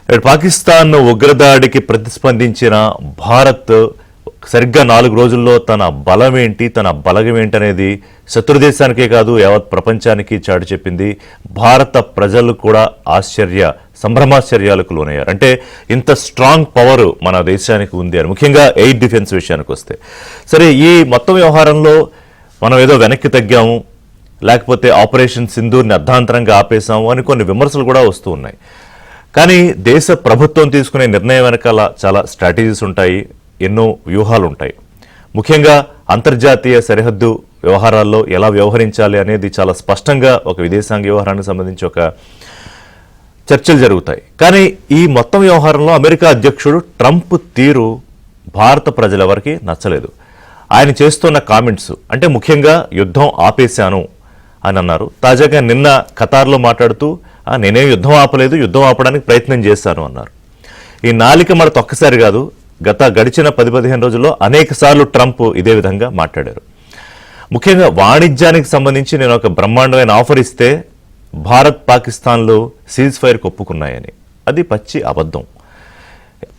పాకిస్తాన్ ఉగ్రదాడికి ప్రతిస్పందించిన భారత్ సరిగ్గా 4 రోజుల్లో తన బలం ఏంటి, తన బలగం ఏంటి అనేది శత్రుదేశానికే కాదు యావత్ ప్రపంచానికి చాటి చెప్పింది. భారత ప్రజలు కూడా సంభ్రమాశ్చర్యాలకు లోనయ్యారు. అంటే ఇంత స్ట్రాంగ్ పవర్ మన దేశానికి ఉంది అని, ముఖ్యంగా ఎయిర్ డిఫెన్స్ విషయానికి వస్తే. సరే, ఈ మొత్తం వ్యవహారంలో మనం ఏదో వెనక్కి తగ్గాము, లేకపోతే ఆపరేషన్ సింధూర్ని అర్ధాంతరంగా ఆపేశాము అని కొన్ని విమర్శలు కూడా వస్తూ ఉన్నాయి. కానీ దేశ ప్రభుత్వం తీసుకునే నిర్ణయం వెనకాల చాలా స్ట్రాటజీస్ ఉంటాయి, ఎన్నో వ్యూహాలు ఉంటాయి. ముఖ్యంగా అంతర్జాతీయ సరిహద్దు వ్యవహారాల్లో ఎలా వ్యవహరించాలి అనేది చాలా స్పష్టంగా ఒక విదేశాంగ వ్యవహారానికి సంబంధించి ఒక చర్చలు జరుగుతాయి. కానీ ఈ మొత్తం వ్యవహారంలో అమెరికా అధ్యక్షుడు ట్రంప్ తీరు భారత ప్రజలెవరికి నచ్చలేదు. ఆయన చేస్తున్న కామెంట్స్ అంటే ముఖ్యంగా యుద్ధం ఆపేశాను అని అన్నారు. తాజాగా నిన్న ఖతార్లో మాట్లాడుతూ నేనే యుద్ధం ఆపలేదు, యుద్ధం ఆపడానికి ప్రయత్నం చేశాను అన్నారు. ఈ నాలిక మన ఒక్కసారి కాదు, గడిచిన 10-15 రోజుల్లో అనేక సార్లు ట్రంప్ ఇదే విధంగా మాట్లాడారు. ముఖ్యంగా వాణిజ్యానికి సంబంధించి నేను ఒక బ్రహ్మాండమైన ఆఫర్ ఇస్తే భారత్ పాకిస్తాన్లు సీజ్ ఫైర్కి ఒప్పుకున్నాయని, అది పచ్చి అబద్ధం.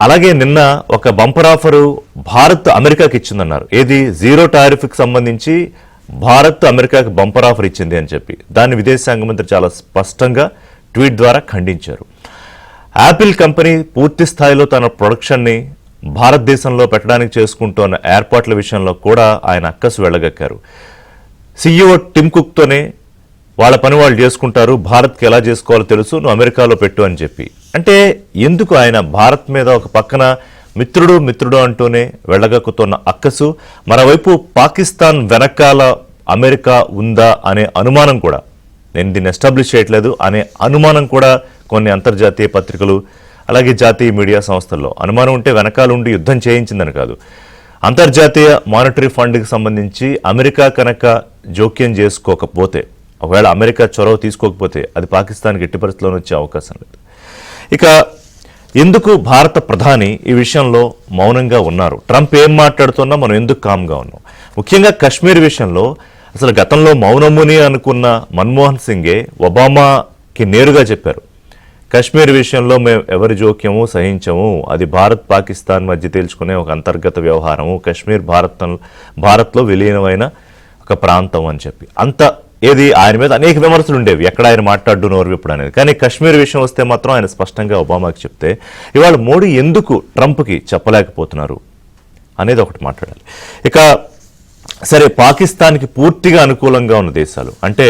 అలాగే నిన్న ఒక బంపర్ ఆఫరు భారత్ అమెరికాకి ఇచ్చిందన్నారు. ఏది? జీరో టారిఫ్కి సంబంధించి భారత్ అమెరికాకి బంపర్ ఆఫర్ ఇచ్చింది అని చెప్పి దాన్ని విదేశాంగ మంత్రి చాలా స్పష్టంగా ట్వీట్ ద్వారా ఖండించారు. యాపిల్ కంపెనీ పూర్తి స్థాయిలో తన ప్రొడక్షన్ని భారతదేశంలో పెట్టడానికి చేసుకుంటున్న ఏర్పాట్ల విషయంలో కూడా ఆయన అక్కసు వెళ్ళగక్కారు. సీఈఓ టిమ్ కుక్తోనే వాళ్ళ పని వాళ్ళు చేసుకుంటారు, భారత్కి ఎలా చేసుకోవాలో తెలుసు, నువ్వు అమెరికాలో పెట్టు అని చెప్పి. అంటే ఎందుకు ఆయన భారత్ మీద ఒక పక్కన మిత్రుడు అంటూనే వెళ్ళగక్కుతున్న అక్కసు, మరోవైపు పాకిస్తాన్ వెనకాల అమెరికా ఉందా అనే అనుమానం కూడా, నేను దీన్ని ఎస్టాబ్లిష్ చేయట్లేదు అనే అనుమానం కూడా కొన్ని అంతర్జాతీయ పత్రికలు అలాగే జాతీయ మీడియా సంస్థల్లో అనుమానం ఉంటే వెనకాల ఉండి యుద్ధం చేయించిందని కాదు. అంతర్జాతీయ మానిటరీ ఫండ్కి సంబంధించి అమెరికా కనుక జోక్యం చేసుకోకపోతే, ఒకవేళ అమెరికా చొరవ తీసుకోకపోతే అది పాకిస్తాన్కి ఎట్టి పరిస్థితుల్లో వచ్చే అవకాశం లేదు. ఇక ఎందుకు భారత ప్రధాని ఈ విషయంలో మౌనంగా ఉన్నారు? ట్రంప్ ఏం మాట్లాడుతున్నా మనం ఎందుకు కామ్గా ఉన్నాం? ముఖ్యంగా కశ్మీర్ విషయంలో అసలు గతంలో మౌనముని అనుకున్న మన్మోహన్ సింగే ఒబామాకి నేరుగా చెప్పారు, కశ్మీర్ విషయంలో మేము ఎవరి జోక్యము సహించము, అది భారత్ పాకిస్తాన్ మధ్య తేల్చుకునే ఒక అంతర్గత వ్యవహారము, కశ్మీర్ భారత్లో విలీనమైన ఒక ప్రాంతం అని చెప్పి. ఏది ఆయన మీద అనేక విమర్శలు ఉండేవి, ఎక్కడ ఆయన మాట్లాడు నోరు విప్పుడు అనేది. కానీ కశ్మీర్ విషయం వస్తే మాత్రం ఆయన స్పష్టంగా ఒబామాకి చెప్తే, ఇవాళ మోడీ ఎందుకు ట్రంప్కి చెప్పలేకపోతున్నారు అనేది ఒకటి మాట్లాడాలి. ఇక సరే, పాకిస్తాన్కి పూర్తిగా అనుకూలంగా ఉన్న దేశాలు అంటే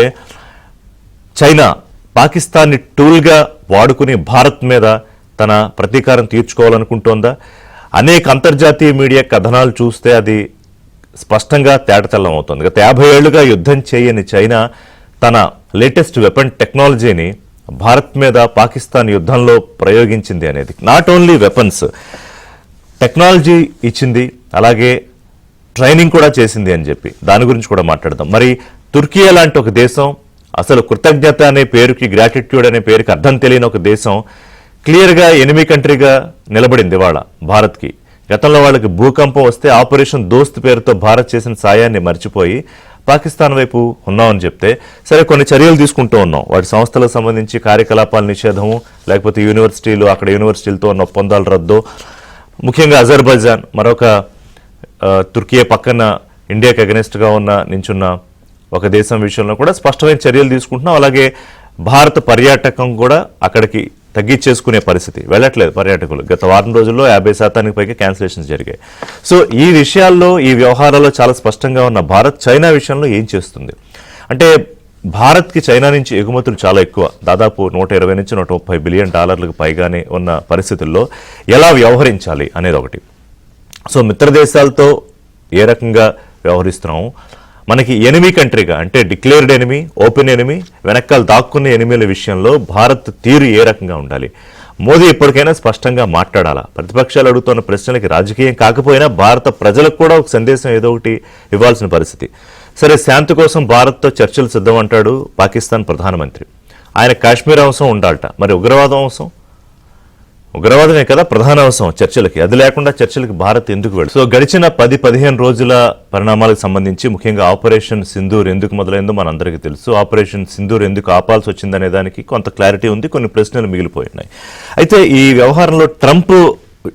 చైనా పాకిస్తాన్ని టూల్గా వాడుకుని భారత్ మీద తన ప్రతీకారం తీర్చుకోవాలనుకుంటోందా? అనేక అంతర్జాతీయ మీడియా కథనాలు చూస్తే అది స్పష్టంగా తేటతెల్లం అవుతుంది. గత 50 ఏళ్లుగా యుద్ధం చేయని చైనా తన లేటెస్ట్ వెపన్ టెక్నాలజీని భారత్ మీద పాకిస్తాన్ యుద్ధంలో ప్రయోగించింది అనేది. నాట్ ఓన్లీ వెపన్స్, టెక్నాలజీ ఇచ్చింది, అలాగే ట్రైనింగ్ కూడా చేసింది అని చెప్పి దాని గురించి కూడా మాట్లాడదాం. మరి తుర్కియా లాంటి ఒక దేశం, అసలు కృతజ్ఞత అనే పేరుకి, గ్రాటిట్యూడ్ అనే పేరుకి అర్థం తెలియని ఒక దేశం క్లియర్గా ఎనిమీ కంట్రీగా నిలబడింది ఇవాళ భారత్కి. గతంలో వాళ్ళకి భూకంపం వస్తే ఆపరేషన్ దోస్త్ పేరుతో భారత్ చేసిన సాయాన్ని మర్చిపోయి పాకిస్తాన్ వైపు ఉన్నామని చెప్తే, సరే కొన్ని చర్యలు తీసుకుంటూ ఉన్నాం, వాటి సంస్థలకు సంబంధించి కార్యకలాపాల నిషేధము, లేకపోతే యూనివర్సిటీలు, అక్కడ యూనివర్సిటీలతో ఉన్న ఒప్పందాల రద్దు, ముఖ్యంగా అజర్బైజాన్ మరొక తుర్కియా పక్కన ఇండియాకి అగెనిస్ట్గా నించున్న ఒక దేశం విషయంలో కూడా స్పష్టమైన చర్యలు తీసుకుంటున్నాం. అలాగే భారత పర్యాటకం కూడా అక్కడికి తగ్గించేసుకునే పరిస్థితి, వెళ్ళట్లేదు పర్యాటకులు. గత వారం రోజుల్లో 50% పైగా క్యాన్సిలేషన్స్ జరిగాయి. సో ఈ విషయాల్లో, ఈ వ్యవహారాల్లో చాలా స్పష్టంగా ఉన్న భారత్ చైనా విషయంలో ఏం చేస్తుంది అంటే, భారత్కి చైనా నుంచి ఎగుమతులు చాలా ఎక్కువ, దాదాపు $120 నుంచి $130 బిలియన్ పైగానే ఉన్న పరిస్థితుల్లో ఎలా వ్యవహరించాలి అనేది ఒకటి. సో మిత్ర దేశాలతో ఏ రకంగా వ్యవహరిస్తున్నాము, మనకి ఎనిమీ కంట్రీగా అంటే డిక్లేర్డ్ ఎనిమీ, ఓపెన్ ఎనిమీ, వెనకాల దాక్కున్న ఎనిమీల విషయంలో భారత్ తీరు ఏ రకంగా ఉండాలి? మోదీ ఎప్పటికైనా స్పష్టంగా మాట్లాడాలా? ప్రతిపక్షాలు అడుగుతున్న ప్రశ్నలకి రాజకీయం కాకపోయినా భారత ప్రజలకు కూడా ఒక సందేశం ఏదో ఒకటి ఇవ్వాల్సిన పరిస్థితి. సరే, శాంతి కోసం భారత్తో చర్చలు సిద్ధం అంటాడు పాకిస్తాన్ ప్రధానమంత్రి. ఆయన కాశ్మీర్ అంశం ఉండాలట, మరి ఉగ్రవాదం అంశం ఉగ్రవాదమే కదా ప్రధాన అంశం చర్చలకి. అది లేకుండా చర్చలకి భారత్ ఎందుకు వెళ్ళదు? సో గడిచిన 10-15 రోజుల పరిణామాలకు సంబంధించి ముఖ్యంగా ఆపరేషన్ సింధూర్ ఎందుకు మొదలైందో మనందరికీ తెలుసు. ఆపరేషన్ సింధూర్ ఎందుకు ఆపాల్సి వచ్చిందనే దానికి కొంత క్లారిటీ ఉంది, కొన్ని ప్రశ్నలు మిగిలిపోయినాయి. అయితే ఈ వ్యవహారంలో ట్రంప్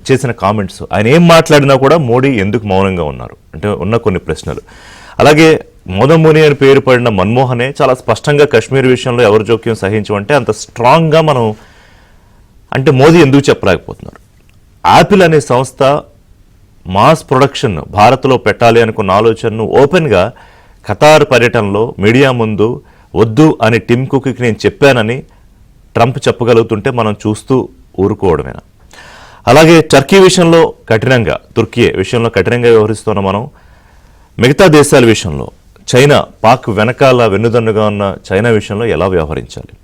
చేసిన కామెంట్స్, ఆయన ఏం మాట్లాడినా కూడా మోడీ ఎందుకు మౌనంగా ఉన్నారు అంటే ఉన్న కొన్ని ప్రశ్నలు. అలాగే మోదముని అని పేరు పడిన మన్మోహనే చాలా స్పష్టంగా కశ్మీర్ విషయంలో ఎవరు జోక్యం సహించమంటే అంత స్ట్రాంగ్గా మనం అంటే మోదీ ఎందుకు చెప్పలేకపోతున్నారు? యాపిల్ అనే సంస్థ మాస్ ప్రొడక్షన్ భారత్లో పెట్టాలి అనుకున్న ఆలోచనను ఓపెన్గా ఖతార్ పర్యటనలో మీడియా ముందు వద్దు అని టిమ్ కుక్కి నేను చెప్పానని ట్రంప్ చెప్పగలుగుతుంటే మనం చూస్తూ ఊరుకోవడమేనా? అలాగే టర్కీ విషయంలో కఠినంగా, తుర్కీ విషయంలో కఠినంగా వ్యవహరిస్తున్న మనం మిగతా దేశాల విషయంలో చైనా, పాక్ వెనకాల వెన్నుదన్నుగా ఉన్న చైనా విషయంలో ఎలా వ్యవహరించాలి?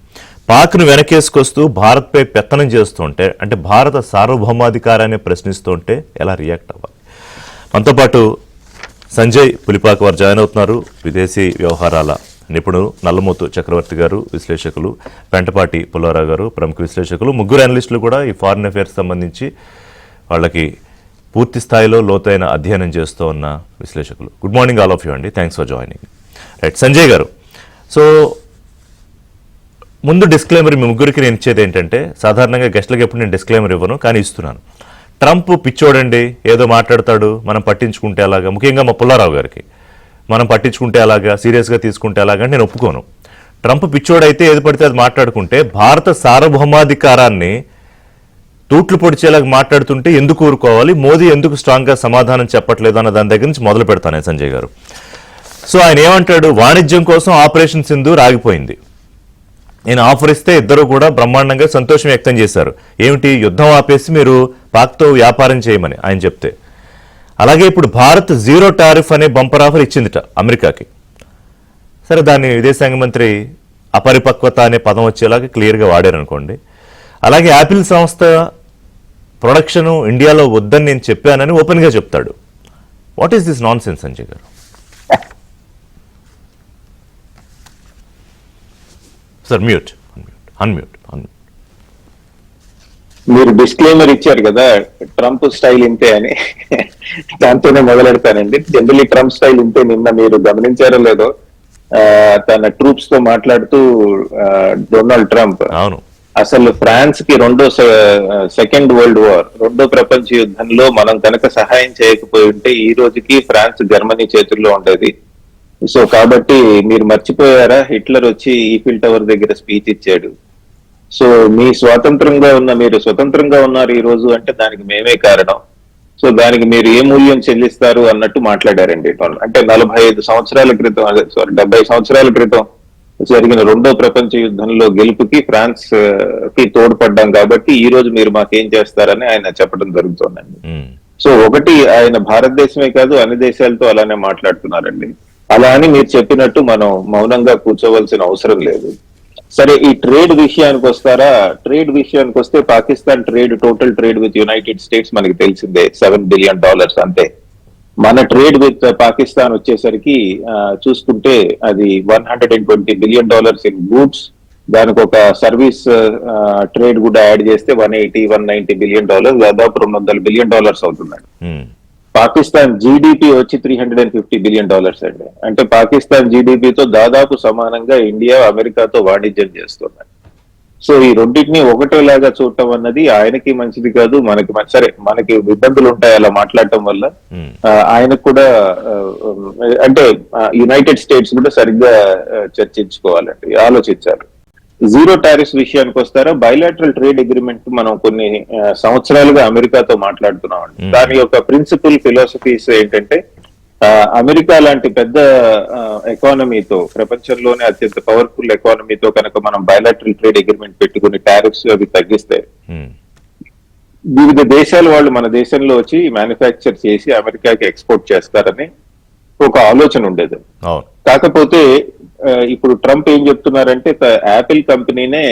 పాక్ను వెనకేసుకొస్తూ భారత్పై పెత్తనం చేస్తుంటే అంటే భారత సార్వభౌమాధికారాన్ని ప్రశ్నిస్తుంటే ఎలా రియాక్ట్ అవ్వాలి? మనతో పాటు సంజయ్ పులిపాక వారు జాయిన్ అవుతున్నారు. విదేశీ వ్యవహారాల నిపుణులు నల్లమూతు చక్రవర్తి గారు, విశ్లేషకులు పెంటపాటి పుల్లారావు గారు, ప్రముఖ విశ్లేషకులు. ముగ్గురు అనలిస్టులు కూడా ఈ ఫారిన్ అఫైర్స్ సంబంధించి వాళ్ళకి పూర్తి స్థాయిలో లోతైన అధ్యయనం చేస్తూ ఉన్న విశ్లేషకులు. Good morning all of you అండి, thanks for joining. Right, Sanjay garu, so ముందు డిస్క్లైమర్ మీ ముగ్గురికి నేను ఇచ్చేది ఏంటంటే, సాధారణంగా గెస్ట్లకు ఎప్పుడు నేను డిస్క్లైమర్ ఇవ్వను, కానీ ఇస్తున్నాను. ట్రంప్ పిచ్చోడండి, ఏదో మాట్లాడతాడు, మనం పట్టించుకుంటే అలాగా, ముఖ్యంగా మా పుల్లారావు గారికి మనం పట్టించుకుంటే అలాగా, సీరియస్గా తీసుకుంటే అలాగా నేను ఒప్పుకోను. ట్రంప్ పిచ్చోడైతే ఏది పడితే అది మాట్లాడుకుంటే భారత సార్వభౌమాధికారాన్ని తూట్లు పొడిచేలాగా మాట్లాడుతుంటే ఎందుకు ఊరుకోవాలి? మోదీ ఎందుకు స్ట్రాంగ్గా సమాధానం చెప్పట్లేదు అన్న దాని దగ్గర నుంచి మొదలు పెడతాను సంజయ్ గారు. సో ఆయన ఏమంటాడు, వాణిజ్యం కోసం ఆపరేషన్ సింధూర్ ఆగిపోయింది. నేను ఆఫర్ ఇస్తే ఇద్దరు కూడా బ్రహ్మాండంగా సంతోషం వ్యక్తం చేశారు. ఏమిటి, యుద్ధం ఆపేసి మీరు పాక్తో వ్యాపారం చేయమని ఆయన చెప్తే. అలాగే ఇప్పుడు భారత్ జీరో టారిఫ్ అనే బంపర్ ఆఫర్ ఇచ్చిందిట అమెరికాకి. సరే, దాన్ని విదేశాంగ మంత్రి అపరిపక్వత అనే పదం వచ్చేలాగా క్లియర్గా వాడారు అనుకోండి. అలాగే యాపిల్ సంస్థ ప్రొడక్షన్ ఇండియాలో వద్దని నేను చెప్పానని ఓపెన్గా చెప్తాడు. What is this nonsense Sanjay garu? Sir mute, unmute. మీరు డిస్క్లైమర్ ఇచ్చారు కదా, ట్రంప్ స్టైల్ ఇంతే అని, దాంతోనే మొదలెడతానండి. జనరలీ ట్రంప్ స్టైల్ ఇంతే. నిన్న మీరు గమనించారో లేదో, తన ట్రూప్స్ తో మాట్లాడుతూ డొనాల్డ్ ట్రంప్ అసలు ఫ్రాన్స్ కి సెకండ్ వరల్డ్ వార్, రెండో ప్రపంచ యుద్ధంలో మనం కనుక సహాయం చేయకపోయి ఉంటే ఈ రోజుకి ఫ్రాన్స్ జర్మనీ చేతుల్లో ఉండేది. సో కాబట్టి మీరు మర్చిపోయారా, హిట్లర్ వచ్చి ఈఫిల్ టవర్ దగ్గర స్పీచ్ ఇచ్చాడు. సో మీ మీరు స్వతంత్రంగా ఉన్నారు ఈ రోజు అంటే దానికి మేమే కారణం. సో దానికి మీరు ఏ మూల్యం చెల్లిస్తారు అన్నట్టు మాట్లాడారండి. అంటే 45 సంవత్సరాల క్రితం, 70 సంవత్సరాల క్రితం జరిగిన రెండో ప్రపంచ యుద్ధంలో గెలుపుకి ఫ్రాన్స్ కి తోడ్పడ్డాం కాబట్టి ఈ రోజు మీరు మాకేం చేస్తారని ఆయన చెప్పడం జరుగుతోందండి. సో ఒకటి, ఆయన భారతదేశమే కాదు అన్ని దేశాలతో అలానే మాట్లాడుతున్నారండి. అలా అని మీరు చెప్పినట్టు మనం మౌనంగా కూర్చోవలసిన అవసరం లేదు. సరే, ఈ ట్రేడ్ విషయానికి వస్తారా? ట్రేడ్ విషయానికి వస్తే Pakistan total trade with United states మనకి తెలిసిందే, $7 బిలియన్ అంతే. మన ట్రేడ్ విత్ పాకిస్తాన్ వచ్చేసరికి చూసుకుంటే అది $120 బిలియన్ ఇన్ గూడ్స్. దానికి ఒక సర్వీస్ ట్రేడ్ కూడా యాడ్ చేస్తే $180-190 బిలియన్, దాదాపు $200 బిలియన్ అవుతుందండి. పాకిస్తాన్ జీడిపి వచ్చి $350 బిలియన్ అండి. అంటే పాకిస్తాన్ జీడిపితో దాదాపు సమానంగా ఇండియా అమెరికాతో వాణిజ్యం చేస్తున్నాయి. సో ఈ రెండింటినీ ఒకటేలాగా చూడటం అన్నది ఆయనకి మంచిది కాదు, మనకి సరే మనకి ఇబ్బందులు ఉంటాయి అలా మాట్లాడటం వల్ల. ఆయనకు కూడా అంటే యునైటెడ్ స్టేట్స్ కూడా సరిగ్గా చర్చించుకోవాలండి, ఆలోచించాలి. జీరో టారిఫ్ విషయానికి వస్తారా? బైలాటరల్ ట్రేడ్ అగ్రిమెంట్ మనం కొన్ని సంవత్సరాలుగా అమెరికాతో మాట్లాడుతున్నామండి. దాని యొక్క ప్రిన్సిపల్ ఫిలాసఫీస్ ఏంటంటే, అమెరికా లాంటి పెద్ద ఎకానమీతో, ప్రపంచంలోనే అత్యంత పవర్ఫుల్ ఎకానమీతో కనుక మనం బైలాటరల్ ట్రేడ్ అగ్రిమెంట్ పెట్టుకుని టారిఫ్స్ అవి తగ్గిస్తే వివిధ దేశాల వాళ్ళు మన దేశంలో వచ్చి మ్యానుఫ్యాక్చర్ చేసి అమెరికాకి ఎక్స్పోర్ట్ చేస్తారని ఒక ఆలోచన ఉండేది. కాకపోతే ఇప్పుడు ట్రంప్ ఏం చెప్తున్నారంటే యాపిల్ కంపెనీనే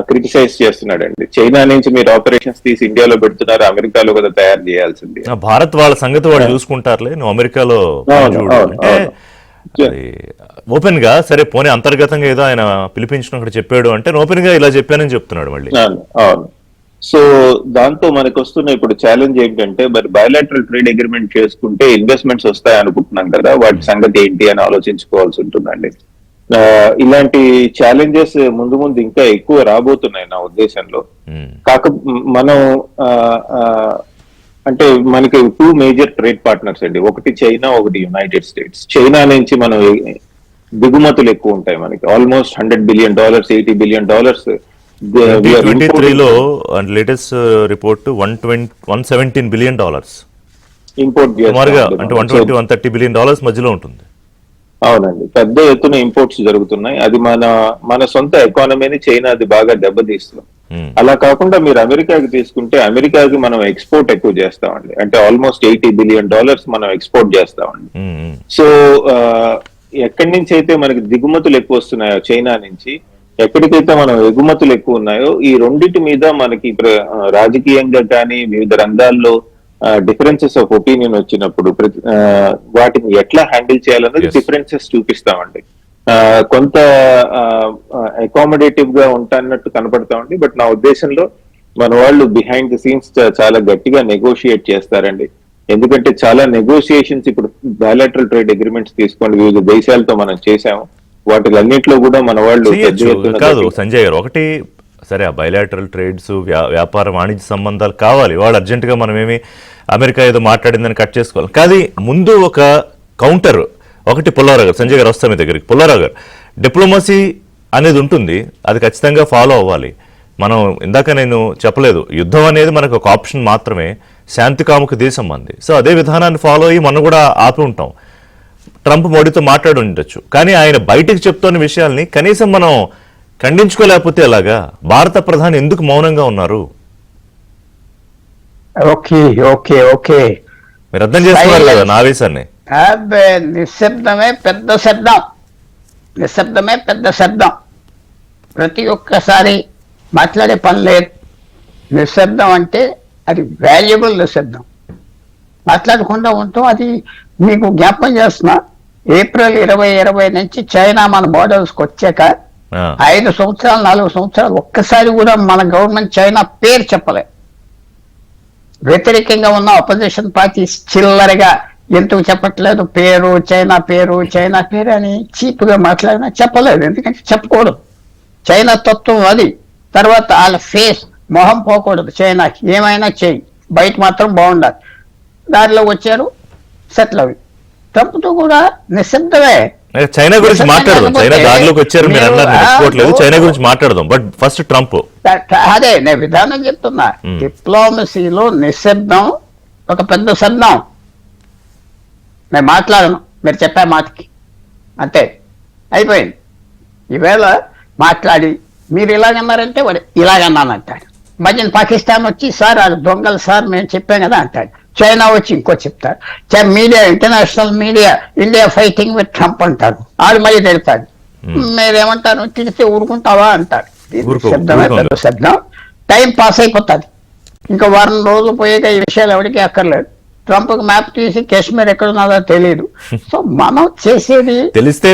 క్రిటిసైజ్ చేస్తున్నాడండి. చైనా నుంచి మీరు ఆపరేషన్స్ తీసి ఇండియాలో పెడుతున్నారు, అమెరికాలో కదా తయారు చేయాల్సింది. భారత్ వాళ్ళ సంగతి వాళ్ళు చూసుకుంటారులే, నువ్వు అమెరికాలో ఓపెన్ గా సరే పోనీ అంతర్గతంగా ఏదో ఆయన పిలిపించినక్కడ చెప్పాడు అంటే ఓపెన్ గా ఇలా చెప్పానని చెప్తున్నాడు మళ్ళీ. అవును. సో దాంతో మనకు వస్తున్న ఇప్పుడు ఛాలెంజ్ ఏంటంటే మరి బయోలాటరల్ ట్రేడ్ అగ్రిమెంట్ చేసుకుంటే ఇన్వెస్ట్మెంట్స్ వస్తాయి అనుకుంటున్నాం కదా, వాటి సంగతి ఏంటి అని ఆలోచించుకోవాల్సి ఉంటుందండి. ఇలాంటి ఛాలెంజెస్ ముందు ముందు ఇంకా ఎక్కువ రాబోతున్నాయి నా ఉద్దేశంలో. మనం అంటే మనకి 2 మేజర్ ట్రేడ్ పార్ట్నర్స్ అండి, ఒకటి చైనా, ఒకటి యునైటెడ్ స్టేట్స్. చైనా నుంచి మనం దిగుమతులు ఎక్కువ ఉంటాయి మనకి, ఆల్మోస్ట్ $100 బిలియన్, $80 బిలియన్. 2023లో లేటెస్ట్ రిపోర్ట్ $117 బిలియన్ ఇంపోర్ట్ సుమారుగా, అంటే $120-130 బిలియన్ మధ్యలో ఉంటుంది. అవునండి, పెద్ద ఎత్తున ఇంపోర్ట్స్ జరుగుతున్నాయి. అది మన సొంత ఎకానమీని చైనా అది బాగా దెబ్బతీస్తుంది. అలా కాకుండా మీరు అమెరికాకి తీసుకుంటే అమెరికాకి మనం ఎక్స్పోర్ట్ ఎక్కువ చేస్తామండి, అంటే ఆల్మోస్ట్ $80 బిలియన్ మనం ఎక్స్పోర్ట్ చేస్తామండి. సో ఎక్కడి నుంచి అయితే మనకి దిగుమతులు ఎక్కువ వస్తున్నాయో చైనా నుంచి, ఎక్కడికైతే మనం ఎగుమతులు ఎక్కువ ఉన్నాయో, ఈ రెండింటి మీద మనకి రాజకీయంగా కానీ వివిధ రంగాల్లో డిఫరెన్సెస్ ఆఫ్ ఒపీనియన్ వచ్చినప్పుడు వాటిని ఎట్లా హ్యాండిల్ చేయాలన్నది డిఫరెన్సెస్ చూపిస్తామండి. కొంత అకామిడేటివ్ గా ఉంటాన్నట్టు కనపడతామండి, బట్ నా ఉద్దేశంలో మన వాళ్ళు బిహైండ్ ది సీన్స్ చాలా గట్టిగా నెగోషియేట్ చేస్తారండి. ఎందుకంటే చాలా నెగోషియేషన్స్ ఇప్పుడు బయోలాటరల్ ట్రేడ్ అగ్రిమెంట్స్ తీసుకోండి, వివిధ దేశాలతో మనం చేసాము, వాటిలన్నింటిలో కూడా మన వాళ్ళు కాదు సంజయ్ గారు. ఒకటి సరే, ఆ బయలాటరల్ ట్రేడ్స్, వ్యాపార వాణిజ్య సంబంధాలు కావాలి, వాళ్ళు అర్జెంటుగా మనమేమి అమెరికా ఏదో మాట్లాడిందని కట్ చేసుకోవాలి. కానీ ముందు ఒక కౌంటర్ ఒకటి పుల్లారావు గారు, సంజయ్ గారు వస్తాం మీ దగ్గరికి. పుల్లారావు గారు, డిప్లొమసీ అనేది ఉంటుంది, అది ఖచ్చితంగా ఫాలో అవ్వాలి. మనం ఇందాక నేను చెప్పలేదు, యుద్ధం అనేది మనకు ఒక ఆప్షన్ మాత్రమే, శాంతి కాముక దేశం మంది. సో అదే విధానాన్ని ఫాలో అయ్యి మనం కూడా ఆపి ఉంటాం. ట్రంప్ మోడీతో మాట్లాడి ఉండొచ్చు, కానీ ఆయన బయటకు చెప్తున్న విషయాల్ని కనీసం మనం ఖండించుకోలేకపోతే ఎలాగా? భారత ప్రధాని ఎందుకు మౌనంగా ఉన్నారు? ఓకే ఓకే ఓకే మీరు అర్థం చేసుకోవాలి కదా నా ఆవేశాన్ని. నిశ్శబ్దమే పెద్ద శబ్దం, నిశ్శబ్దమే పెద్ద శబ్దం. ప్రతి ఒక్కసారి మాట్లాడే పని లేదు. నిశ్శబ్దం అంటే అది వాల్యుబుల్ నిశ్శబ్దం. మాట్లాడకుండా ఉంటాం. అది మీకు జ్ఞాపకం చేస్తున్నా, ఏప్రిల్ 2020 నుంచి చైనా మన బోర్డర్స్కి వచ్చాక 5 సంవత్సరాలు 4 సంవత్సరాలు ఒక్కసారి కూడా మన గవర్నమెంట్ చైనా పేరు చెప్పలే. వ్యతిరేకంగా ఉన్న అపోజిషన్ పార్టీస్ చిల్లరగా ఎందుకు చెప్పట్లేదు పేరు, చైనా పేరు, చైనా పేరు అని చీప్గా మాట్లాడినా చెప్పలేదు. ఎందుకంటే చెప్పకూడదు, చైనా తత్వం అది. తర్వాత వాళ్ళ ఫేస్, మొహం పోకూడదు చైనాకి, ఏమైనా చేయి, బయట మాత్రం బాగుండాలి. దారిలో వచ్చారు, సెటిల్ అవి. ట్రంప్తో కూడా నిశ్శబ్దమే. చైనా గురించి మాట్లాడదాం, చైనా దారిలోకి వచ్చారు మీరు అన్నారు, చైనా గురించి మాట్లాడదాం. బట్ ఫస్ట్ ట్రంప్, అదే నేను విధానం చెప్తున్నా. డిప్లొమసీలో నిశ్శబ్దం ఒక పెద్ద శబ్దం. నేను మాట్లాడను, మీరు చెప్పే మాటకి అంతే, అయిపోయింది. ఈవేళ మాట్లాడి మీరు ఇలాగన్నారంటే వాడు ఇలాగన్నానంటాడు. మధ్యన పాకిస్తాన్ వచ్చి సార్ అది దొంగలు సార్ మేము చెప్పాం కదా అంటాడు. చైనా వచ్చి ఇంకో చెప్తారు. Media, international media, India fighting with Trump అంటారు. ఆడు మళ్ళీ తిడతాడు. మీరేమంటారు, తిడితే ఊరుకుంటావా అంటారు. శబ్దమే పెద్ద శబ్దం. టైం పాస్ అయిపోతుంది. ఇంకా వారం రోజులు పోయాక ఈ విషయాలు ఎవరికి అక్కర్లేదు. ట్రంప్ మ్యాప్ తీసి కాశ్మీర్ ఎక్కడున్నదో తెలియదు. సో మనం చేసేది తెలిస్తే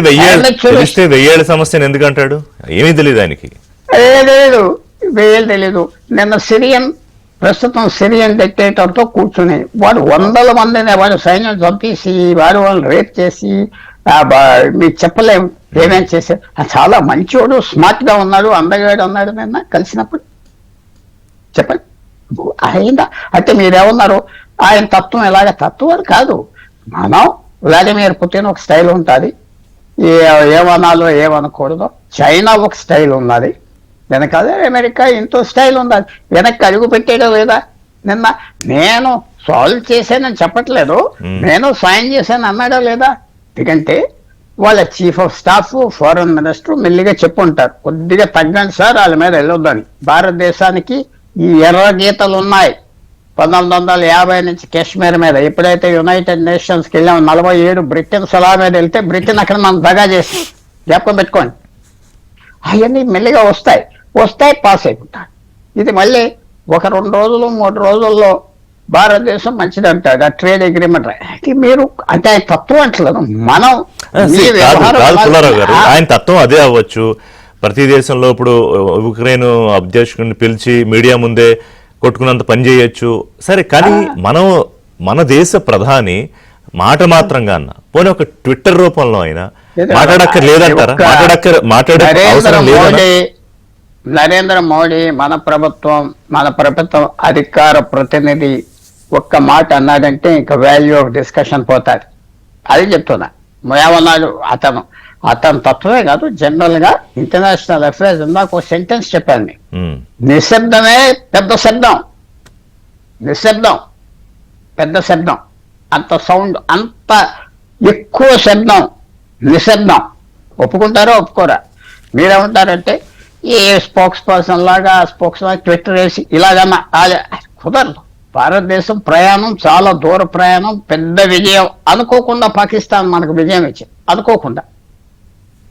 1000 సమస్యను ఎందుకంటాడు, ఏమీ తెలియదు ఆయనకి, తెలియదు, తెలీదు. నిన్న ప్రస్తుతం సిరియన్ డిక్టేటర్ తో కూర్చుని వాడు 100 మందిని వాడు సైన్యం చంపేసి వాళ్ళని రేప్ చేసి మీకు చెప్పలేము ఏమేం చేశారు. చాలా మంచివాడు, స్మార్ట్ గా ఉన్నాడు, అందగాడు ఉన్నాడు. నిన్న కలిసినప్పుడు చెప్పండి ఆయన అయితే మీరేమన్నారు, ఆయన తత్వం ఎలాగ తత్వం అని కాదు. మనం వ్లాదిమిర్ పుతిన్ ఒక స్టైల్ ఉంటుంది, ఏమనాలో ఏమనకూడదో. చైనా ఒక స్టైల్ ఉన్నది, వెనకాల అమెరికా ఇంతో స్టైల్ ఉండాలి. వెనక్కి అడుగు పెట్టాడో లేదా? నిన్న నేను సాల్వ్ చేశానని చెప్పట్లేదు, నేను సాయం చేశాను అన్నాడో లేదా? ఎందుకంటే వాళ్ళ chief of staff, foreign minister మెల్లిగా చెప్పుంటారు, కొద్దిగా తగ్గండి సార్ వాళ్ళ మీద వెళ్ళొద్దని. భారతదేశానికి ఈ ఎర్ర గీతలు ఉన్నాయి 1950 నుంచి కాశ్మీర్ మీద. ఎప్పుడైతే యునైటెడ్ నేషన్స్కి వెళ్ళాము 47 బ్రిటన్ సలహా మీద వెళ్తే బ్రిటన్ అక్కడ మనం దగా చేసి జ్ఞాపకం పెట్టుకోండి. అవన్నీ మెల్లిగా వస్తాయి, పాస్ అయిపోతాయి. ఇది మళ్ళీ 1-2 రోజులు 3 రోజుల్లో భారతదేశం మంచిది అంటాడు, ఆ ట్రేడ్ అగ్రిమెంట్ అయితే మీరు అంటే ఆయన తత్వం అంటలేదు మనం మీ కాదు వ్యవహారం కాదు పుల్లారావు గారు, ఆ, ఆయన తత్వం అదే అవ్వచ్చు. ప్రతి దేశంలో ఇప్పుడు ఉక్రెయిన్ అధ్యక్షుడిని పిలిచి మీడియా ముందే కొట్టుకున్నంత పని చేయొచ్చు సరే, కానీ మన దేశ ప్రధాని మాట మాత్రంగా అన్న పోనీ ఒక ట్విట్టర్ రూపంలో అయినా మాట్లాడక్కర్లేదంటారా? మాట్లాడే అవసరం లేదన్నా? నరేంద్ర మోడీ మన ప్రభుత్వం అధికార ప్రతినిధి ఒక్క మాట అన్నాడంటే ఇంకా వాల్యూ ఆఫ్ డిస్కషన్ పోతాది. అది చెప్తున్నా. ఏమన్నాడు అతను తత్వమే కాదు, జనరల్ గా ఇంటర్నేషనల్ అఫైర్స్ ఇందాక ఒక సెంటెన్స్ చెప్పాను మీకు. నిశ్శబ్దమే పెద్ద శబ్దం, నిశ్శబ్దం పెద్ద శబ్దం, అంత సౌండ్, అంత ఎక్కువ శబ్దం నిశ్శబ్దం. ఒప్పుకుంటారో ఒప్పుకోరా? మీరేమంటారంటే ఏ స్పోక్స్ పర్సన్ లాగా స్పోక్స్ ట్విట్టర్ వేసి ఇలాగన్నా కుదరదు. భారతదేశం ప్రయాణం చాలా దూర ప్రయాణం, పెద్ద విజయం. అనుకోకుండా పాకిస్తాన్ మనకు విజయం ఇచ్చింది, అనుకోకుండా.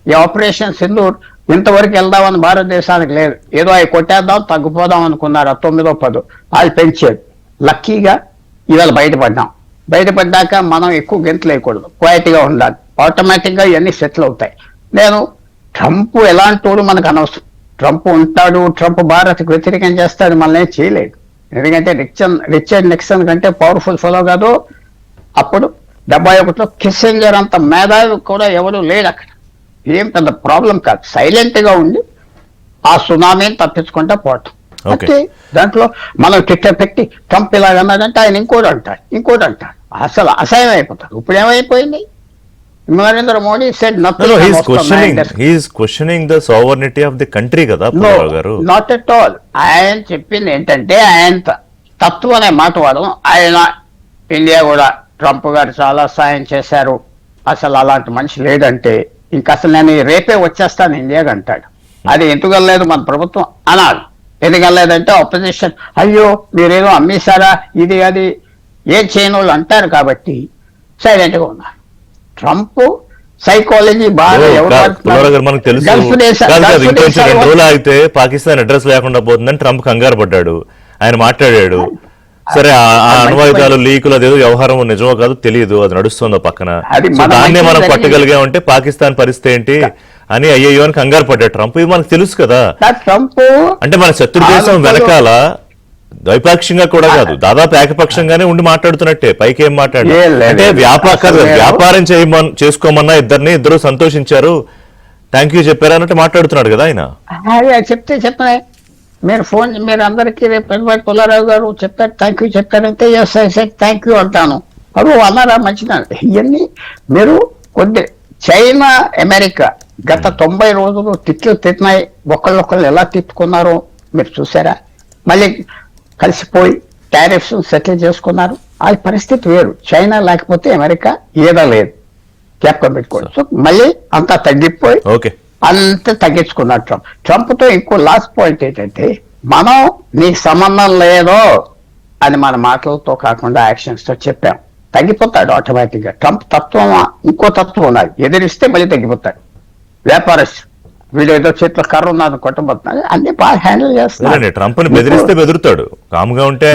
ఈ ఆపరేషన్ సింధూర్ ఇంతవరకు వెళ్దామని భారతదేశానికి లేదు. ఏదో అవి కొట్టేద్దాం తగ్గిపోదాం అనుకున్నారు, 9వ 10 వాళ్ళు పెంచారు. లక్కీగా ఇవాళ బయటపడ్డాక మనం ఎక్కువ గెంతులు వేయకూడదు, క్వైట్గా ఉండాలి. ఆటోమేటిక్గా ఇవన్నీ సెటిల్ అవుతాయి. ట్రంప్ ఎలాంటి వాడు మనకు అనవసరం. ట్రంప్ ఉంటాడు, ట్రంప్ భారత్కు వ్యతిరేకం చేస్తాడు, మనల్ని ఏం చేయలేడు. ఎందుకంటే రిచర్డ్ నిక్సన్ కంటే పవర్ఫుల్ ఫెలో కాదు. అప్పుడు 71లో కిస్సింజర్ అంత మేధావి కూడా ఎవరు లేడు అక్కడ. ఏం పెద్ద ప్రాబ్లం కాదు, సైలెంట్ గా ఉండి ఆ సునామీని తప్పించుకుంటా పోవటం. అంటే దాంట్లో మనం ట్విట్టర్ పెట్టి ట్రంప్ ఇలాగన్నాడంటే ఆయన ఇంకోటి అంటాడు, అసలు అసహ్యం అయిపోతాడు. ఇప్పుడు ఏమైపోయింది? Narendra Modi said questioning the sovereignty of the country కదా పుల్లారావు గారు. Not at all. ఆయన చెప్పింది ఏంటంటే ఆయన తత్వం అనే మాట వాడు. ఆయన ఇండియా కూడా ట్రంప్ గారు చాలా సాయం చేశారు, అసలు అలాంటి మనిషి లేదంటే ఇంకా అసలు నేను రేపే వచ్చేస్తాను ఇండియాకి అంటాడు. అది ఎందుకు వెళ్ళలేదు మన ప్రభుత్వం అనాలి. ఎందుకు వెళ్ళలేదంటే ఆపోజిషన్ అయ్యో మీరేదో అమ్మేశారా ఇది అది ఏం చేయని వాళ్ళు అంటారు కాబట్టి సైలెంట్ గా ఉన్నారు. ట్రంప్ సైకాలజీ బాగా మనకు తెలుసు. 2 రోజులు ఆగితే పాకిస్తాన్ అడ్రస్ లేకుండా పోతుందని ట్రంప్ కంగారు పడ్డాడు, ఆయన మాట్లాడాడు. సరే ఆ అణ్వాయుధాలు లీకులు అదేదో వ్యవహారం నిజమో కాదు తెలియదు, అది నడుస్తుందో పక్కన. దాన్నే మనం పట్టగలిగామంటే పాకిస్తాన్ పరిస్థితి ఏంటి అని అయ్యో అని కంగారు పడ్డాడు ట్రంప్. ఇది మనకు తెలుసు కదా. ట్రంప్ అంటే మన శత్రు దేశం వెనకాల ద్వైపాక్షికంగా కూడా కాదు, దాదాపు ఏకపక్షంగానే ఉండి మాట్లాడుతున్నట్టే. పైకి ఏం మాట్లాడు అంటే వ్యాపారం చేసుకోమన్నా ఇద్దరు సంతోషించారు, థ్యాంక్ యూ చెప్పారు అన్నట్టు మాట్లాడుతున్నాడు కదా ఆయన. చెప్తే మీరు ఫోన్ మీరు అందరికీ రేపు పుల్లారావు గారు చెప్తారు థ్యాంక్ యూ చెప్తారంటే yes I said thank you అంటాను. అవి అన్నారా మంచిగా. ఇవన్నీ మీరు చైనా అమెరికా గత 90 రోజులు తిట్టినాయి, ఒకళ్ళొకళ్ళు ఎలా తిట్టుకున్నారో మీరు చూసారా? మళ్ళీ కలిసిపోయి టారిఫ్స్ సెటిల్ చేసుకున్నారు. ఆ పరిస్థితి వేరు. చైనా లేకపోతే అమెరికా ఏదో లేదు, జ్ఞాపకం పెట్టుకోండి. సో మళ్ళీ అంతా తగ్గిపోయి అంత తగ్గించుకున్నారు ట్రంప్ తో. ఇంకో లాస్ట్ పాయింట్ ఏంటంటే మనం నీకు సంబంధం లేదో అని మన మాటలతో కాకుండా యాక్షన్స్ తో చెప్పాం, తగ్గిపోతాడు ఆటోమేటిక్ గా. ట్రంప్ తత్వం ఇంకో తత్వం ఉన్నది, ఎదిరిస్తే మళ్ళీ తగ్గిపోతాడు. వ్యాపారస్తు వీడు ఏదో చేతిలో కర్ర ఉన్నది కొట్టబోతున్నాడు, అన్ని బాగా హ్యాండిల్ చేస్తున్నాడు. ట్రంప్ బెదిరిస్తే బెదురుతాడు, కామ్గా ఉంటే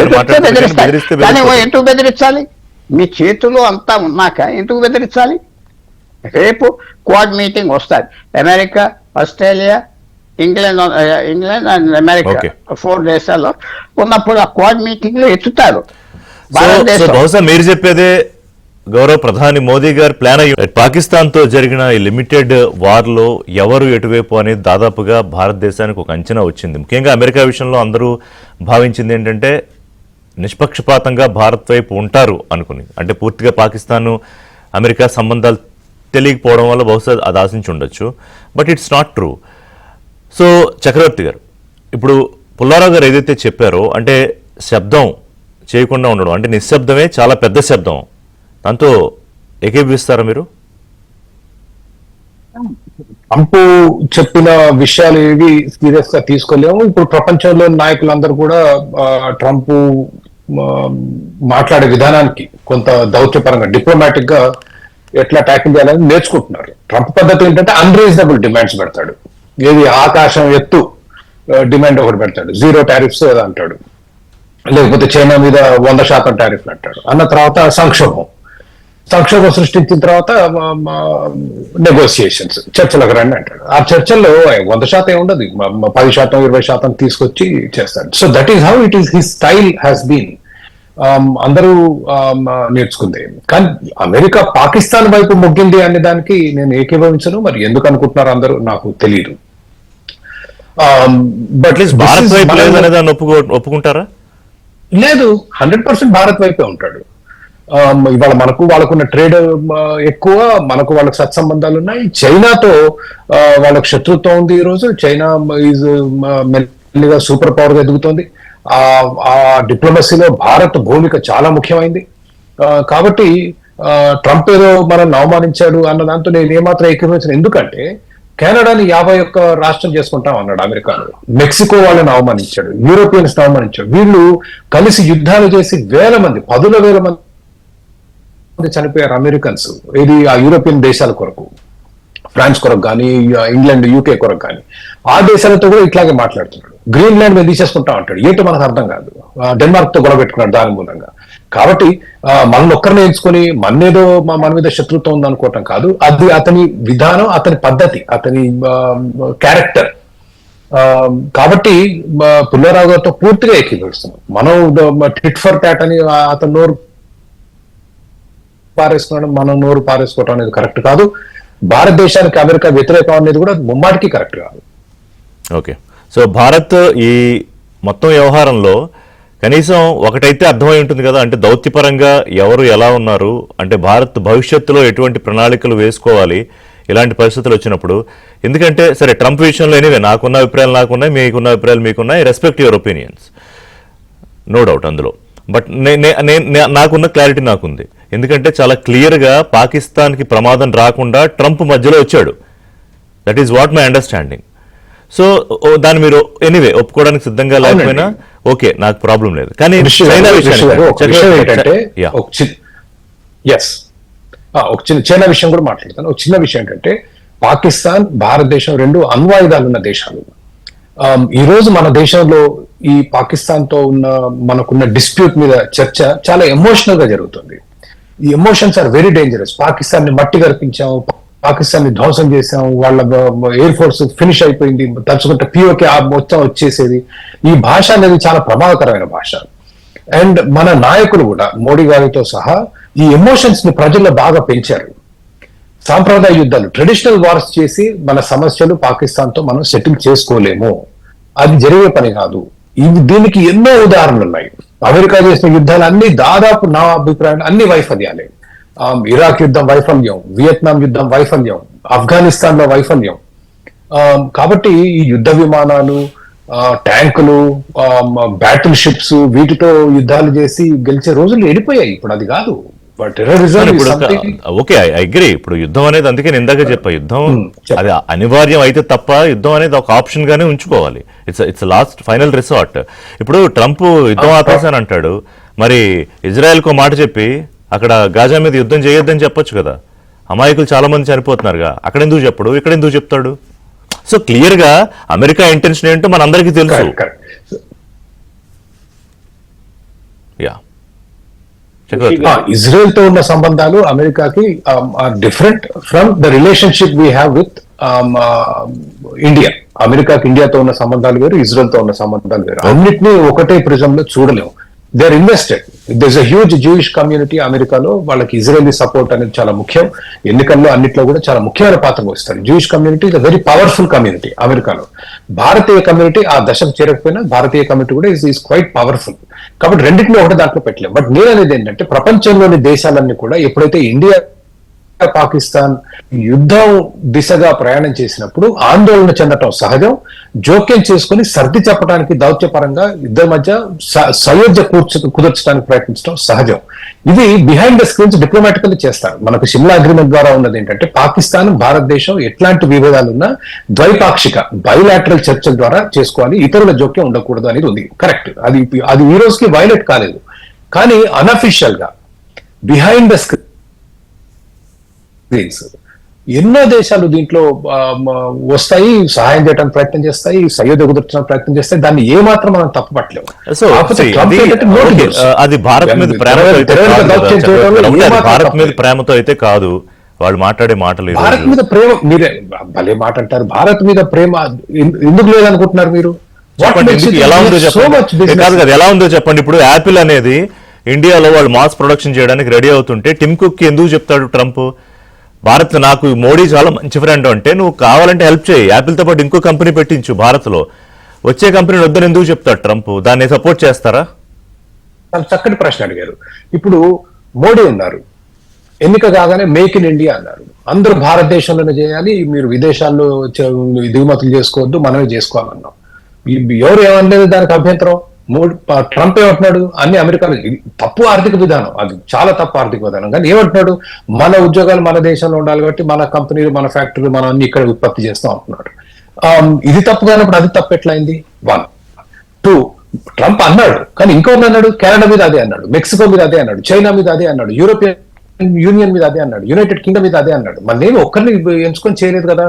కానీ ఎందుకు బెదిరించాలి? మీ చేతులు అంతా ఉన్నాక ఎందుకు బెదిరించాలి? రేపు క్వాడ్ మీటింగ్ వస్తుంది, America, Australia, England and America 4 దేశాల్లో ఉన్నప్పుడు ఆ క్వాడ్ మీటింగ్ లో ఎత్తుతారు. బహుశా మీరు చెప్పేదే గౌరవ ప్రధాని మోదీ గారు ప్లాన్ అయ్యి పాకిస్తాన్ తో జరిగిన ఈ లిమిటెడ్ వార్ లో ఎవరు ఎటువైపు అనేది దాదాపుగా భారతదేశానికి ఒక అంచనా వచ్చింది. ముఖ్యంగా అమెరికా విషయంలో అందరూ భావించింది ఏంటంటే నిష్పక్షపాతంగా భారత్ వైపు ఉంటారు అనుకుని. అంటే పూర్తిగా పాకిస్తాన్ అమెరికా సంబంధాలు తెలియకపోవడం వల్ల బహుశా అది ఆశించి ఉండొచ్చు, but it's not true. So Chakravarthi garu, ఇప్పుడు పుల్లారావు గారు ఏదైతే చెప్పారో అంటే శబ్దం చేయకుండా ఉండడం, అంటే నిశ్శబ్దమే చాలా పెద్ద శబ్దం, దాంతో ఏకీభవిస్తారా మీరు? ట్రంప్ చెప్పిన విషయాలు ఏవి సీరియస్ గా తీసుకోలేము. ఇప్పుడు ప్రపంచంలో నాయకులందరూ కూడా ట్రంప్ మాట్లాడే విధానానికి కొంత దౌత్యపరంగా డిప్లొమాటిక్ గా ఎట్లా ట్యాకిల్ చేయాలని నేర్చుకుంటున్నారు. ట్రంప్ పద్ధతి ఏంటంటే అన్రీజనబుల్ డిమాండ్స్ పెడతాడు. ఏది ఆకాశం ఎత్తు డిమాండ్ ఒకటి పెడతాడు, 0 టారిఫ్స్ ఏదో అంటాడు. లేకపోతే చైనా మీద 100% టారిఫ్లు అంటాడు. అన్న తర్వాత సంక్షోభం సృష్టించిన తర్వాత నెగోసియేషన్స్, చర్చలకు రండి అంటాడు. ఆ చర్చల్లో 100% ఉండదు, 10%, 20% తీసుకొచ్చి చేస్తాడు. So that is how it is, his style has been. అందరూ నేర్చుకుంది. కానీ అమెరికా పాకిస్తాన్ వైపు మొగ్గింది అనే దానికి నేను ఏకీభవించను. మరి ఎందుకు అనుకుంటున్నారు అందరూ నాకు తెలియదు. బట్ భారత్ వైపు లేదనేది ఒప్పుకుంటారా? లేదు, 100% భారత్ వైపే ఉంటాడు. ఇవాళ మనకు వాళ్ళకున్న ట్రేడ్ ఎక్కువ, మనకు వాళ్ళకి సత్సంబంధాలు ఉన్నాయి. చైనాతో వాళ్ళకి శత్రుత్వం ఉంది. ఈ రోజు చైనా ఈజ్ మెల్లిగా సూపర్ పవర్ గా ఎదుగుతోంది. ఆ డిప్లొమసీలో భారత్ భూమిక చాలా ముఖ్యమైంది. కాబట్టి ట్రంప్ ఏదో మనల్ని అవమానించాడు అన్న దాంతో నేను ఏమాత్రం ఏకీభవించను. ఎందుకంటే కెనడాని 51 రాష్ట్రం చేసుకుంటాం అన్నాడు అమెరికాలో. మెక్సికో వాళ్ళని అవమానించాడు, యూరోపియన్స్ అవమానించాడు. వీళ్ళు కలిసి యుద్ధాలు చేసి 10,000 మంది చనిపోయారు అమెరికన్స్. ఇది ఆ యూరోపియన్ దేశాల కొరకు, ఫ్రాన్స్ కొరకు కానీ, ఇంగ్లాండ్, యూకే కొరకు కానీ. ఆ దేశాలతో కూడా ఇట్లాగే మాట్లాడుతున్నాడు. గ్రీన్లాండ్ మీద తీసేసుకుంటా అంటాడు. ఏంటో మనకు అర్థం కాదు. డెన్మార్క్ తో గొడవ పెట్టుకున్నాడు దాని మూలంగా. కాబట్టి మనల్ని ఒక్కరిని ఎంచుకొని మన్నేదో మన మీద శత్రుత్వం ఉందనుకోవటం కాదు. అది అతని విధానం, అతని పద్ధతి, అతని క్యారెక్టర్. కాబట్టి పుల్లారావు గారితో పూర్తిగా ఏకీభవిస్తున్నాం. మనం టిట్ ఫర్ టాట్ అని అతను నోరు పారేసుకున్నాడు, మనం నోరు పారేసుకోవటం అనేది కరెక్ట్ కాదు. భారతదేశానికి అమెరికా వ్యతిరేకం అనేది కూడా ముమ్మాటికి కరెక్ట్ కాదు. ఓకే, సో భారత్ ఈ మొత్తం వ్యవహారంలో కనీసం ఒకటైతే అర్థమై ఉంటుంది కదా, అంటే దౌత్యపరంగా ఎవరు ఎలా ఉన్నారు, అంటే భారత్ భవిష్యత్తులో ఎటువంటి ప్రణాళికలు వేసుకోవాలి ఇలాంటి పరిస్థితులు వచ్చినప్పుడు. ఎందుకంటే సరే ట్రంప్ విషయంలో ఎనివే నాకున్న అభిప్రాయాలు నాకున్నాయి, మీకున్న అభిప్రాయాలు మీకున్నాయి, respect your opinions, no doubt అందులో. బట్ నాకున్న క్లారిటీ నాకుంది. ఎందుకంటే చాలా క్లియర్గా పాకిస్తాన్కి ప్రమాదం రాకుండా ట్రంప్ మధ్యలో వచ్చాడు. That is what my understanding. So దాన్ని మీరు ఎనీవే ఒప్పుకోవడానికి సిద్ధంగా లేకపోయినా ఓకే, నాకు ప్రాబ్లం లేదు. కానీ చైనా చైనా విషయం కూడా మాట్లాడతాను. ఒక చిన్న విషయం ఏంటంటే, పాకిస్తాన్, భారతదేశం రెండు అణ్వాయుధాలు ఉన్న దేశాలు. ఈ రోజు మన దేశంలో ఈ పాకిస్తాన్ తో మనకున్న డిస్ప్యూట్ మీద చర్చ చాలా ఎమోషనల్ గా జరుగుతుంది. ఈ emotions are very dangerous. Pakistan ని మట్టి గర్పించాం, పాకిస్తాన్ ని ధ్వంసం చేశాం, వాళ్ళ ఎయిర్ ఫోర్స్ ఫినిష్ అయిపోయింది, తలుచుకుంటే పిఓకే మొత్తం వచ్చేసేది. ఈ భాష అనేది చాలా ప్రమాదకరమైన భాష. అండ్ మన నాయకులు కూడా మోడీ గారితో సహా ఈ ఎమోషన్స్ ని ప్రజల్లో బాగా పెంచారు. సాంప్రదాయ యుద్ధాలు, ట్రెడిషనల్ వార్స్ చేసి మన సమస్యలు పాకిస్తాన్ తో మనం సెటిల్ చేసుకోలేము, అది జరిగే పని కాదు. దీనికి ఎన్నో ఉదాహరణలు ఉన్నాయి. అమెరికా చేసిన యుద్ధాలు అన్ని దాదాపు నా అభిప్రాయం అన్ని వైఫల్యాలే. ఇరాక్ యుద్ధం వైఫల్యం, వియత్నాం యుద్ధం వైఫల్యం, ఆఫ్ఘనిస్తాన్ లో వైఫల్యం. కాబట్టి ఈ యుద్ధ విమానాలు, ట్యాంకులు, బ్యాటిల్ షిప్స్, వీటితో యుద్ధాలు చేసి గెలిచే రోజులు వెళ్ళిపోయాయి. ఇప్పుడు అది కాదు. Okay, I agree. ఇప్పుడు యుద్ధం అనేది, అందుకే నేను ఇందాక చెప్పా, యుద్ధం అది అనివార్యం అయితే తప్ప యుద్ధం అనేది ఒక ఆప్షన్ గానే ఉంచుకోవాలి. It's last final resort. ఇప్పుడు ట్రంప్ యుద్ధం ఆపేసాను అంటాడు, మరి ఇజ్రాయెల్ కు మాట చెప్పి అక్కడ గాజా మీద యుద్ధం చేయొద్దని చెప్పొచ్చు కదా. అమాయకులు చాలా మంది చనిపోతున్నారుగా, అక్కడ ఎందుకు చెప్పడు, ఇక్కడ ఎందుకు చెప్తాడు? సో క్లియర్ గా అమెరికా ఇంటెన్షన్ ఏంటో మనందరికీ తెలుసు. యా, ఇజ్రాయెల్ తో ఉన్న సంబంధాలు అమెరికాకి different from the relationship we have with India. అమెరికాకి ఇండియాతో ఉన్న సంబంధాలు వేరు, ఇజ్రాయెల్ తో ఉన్న సంబంధాలు వేరు. అన్నిటినీ ఒకటే ప్రిజం లో చూడలేము. They are invested. This a huge Jewish community అమెరికాలో. వాళ్ళకి ఇజ్రాయలీ సపోర్ట్ అనేది చాలా ముఖ్యం. ఎన్నికల్లో అన్నిట్లో కూడా చాలా ముఖ్యమైన పాత్ర వహిస్తారు. Jewish community is a very powerful community అమెరికాలో. భారతీయ కమ్యూనిటీ ఆ దశకు చేరకపోయినా భారతీయ కమ్యూనిటీ కూడా ఈస్ క్వైట్ పవర్ఫుల్. కాబట్టి రెండింటిలో ఒకటి దాంట్లో పెట్టలేము. బట్ నేను అనేది ఏంటంటే, ప్రపంచంలోని దేశాలన్నీ కూడా ఎప్పుడైతే ఇండియా పాకిస్తాన్ యుద్ధం దిశగా ప్రయాణం చేసినప్పుడు ఆందోళన చెందటం సహజం. జోక్యం చేసుకుని సర్ది చెప్పడానికి దౌత్యపరంగా ఇద్దరి మధ్య సయోధ్య కుదర్చడానికి ప్రయత్నించడం సహజం. ఇది బిహైండ్ ద స్క్రీన్స్ డిప్లొమాటికల్లీ చేస్తారు. మనకు సిమ్లా అగ్రిమెంట్ ద్వారా ఉన్నది ఏంటంటే, పాకిస్తాన్, భారతదేశం ఎట్లాంటి విభేదాలున్నా ద్వైపాక్షిక బైలాటరల్ చర్చల ద్వారా చేసుకోవాలి, ఇతరుల జోక్యం ఉండకూడదు అనేది ఉంది. కరెక్ట్. అది ఈ రోజుకి వైలేట్ కాలేదు. కానీ అన్అఫీషియల్ గా బిహైండ్ ద స్క్రీన్స్ ఎన్నో దేశాలు దీంట్లో వస్తాయి, సహాయం చేయడానికి ప్రయత్నం చేస్తాయి, సయ్యద కుదర్చడానికి ప్రయత్నం చేస్తాయి. దాన్ని ఏ మాత్రం మనం తప్పపట్టలేము. సో అది భారత్ మీద ప్రేమతో అయితే భారత్ మీద ప్రేమతో అయితే కాదు వాళ్ళు మాట్లాడే మాటలు. భారత్ మీద ప్రేమ, మీరే భలే మాట అంటారు. భారత్ మీద ప్రేమ ఎందుకు లేదనుకుంటున్నారు మీరు? ఎలా ఉందో చెప్పండి. కాదు కదా, ఎలా ఉందో చెప్పండి. ఇప్పుడు యాపిల్ అనేది ఇండియాలో వాళ్ళు మాస్ ప్రొడక్షన్ చేయడానికి రెడీ అవుతుంటే టిమ్ కుక్ ఎందుకు చెప్తాడు ట్రంప్, భారత్ నాకు మోడీ చాలా మంచి ఫ్రెండ్ అంటే నువ్వు కావాలంటే హెల్ప్ చేయి, యాపిల్తో పాటు ఇంకో కంపెనీ పెట్టించు భారత్లో, వచ్చే కంపెనీ వద్దని ఎందుకు చెప్తాడు ట్రంప్? దాన్ని సపోర్ట్ చేస్తారా? చాలా చక్కటి ప్రశ్న అడిగారు. ఇప్పుడు మోడీ ఉన్నారు, ఎన్నిక కాగానే మేక్ ఇన్ ఇండియా అన్నారు. అందరూ భారతదేశంలోనే చేయాలి, మీరు విదేశాల్లో దిగుమతులు చేసుకోవద్దు, మనమే చేసుకోవాలన్నాం. ఎవరు ఏమనలేదు దానికి అభ్యంతరం. ట్రంప్ ఏమంటున్నాడు, అన్ని అమెరికాలో తప్పు ఆర్థిక విధానం, అది చాలా తప్పు ఆర్థిక విధానం. కానీ ఏమంటున్నాడు, మన ఉద్యోగాలు మన దేశంలో ఉండాలి కాబట్టి మన కంపెనీలు మన ఫ్యాక్టరీలు మనం అన్ని ఇక్కడ ఉత్పత్తి చేస్తాం అంటున్నాడు. ఇది తప్పు కానప్పుడు అది తప్పు ఎట్లయింది? 1, 2 ట్రంప్ అన్నాడు, కానీ ఇంకొకటి అన్నాడు, కెనడా మీద అదే అన్నాడు, మెక్సికో మీద అదే అన్నాడు, చైనా మీద అదే అన్నాడు, యూరోపియన్ యూనియన్ మీద అదే అన్నాడు, యునైటెడ్ కింగ్డమ్ మీద అదే అన్నాడు. మరి నేను ఒక్కరిని ఎంచుకొని చేయలేదు కదా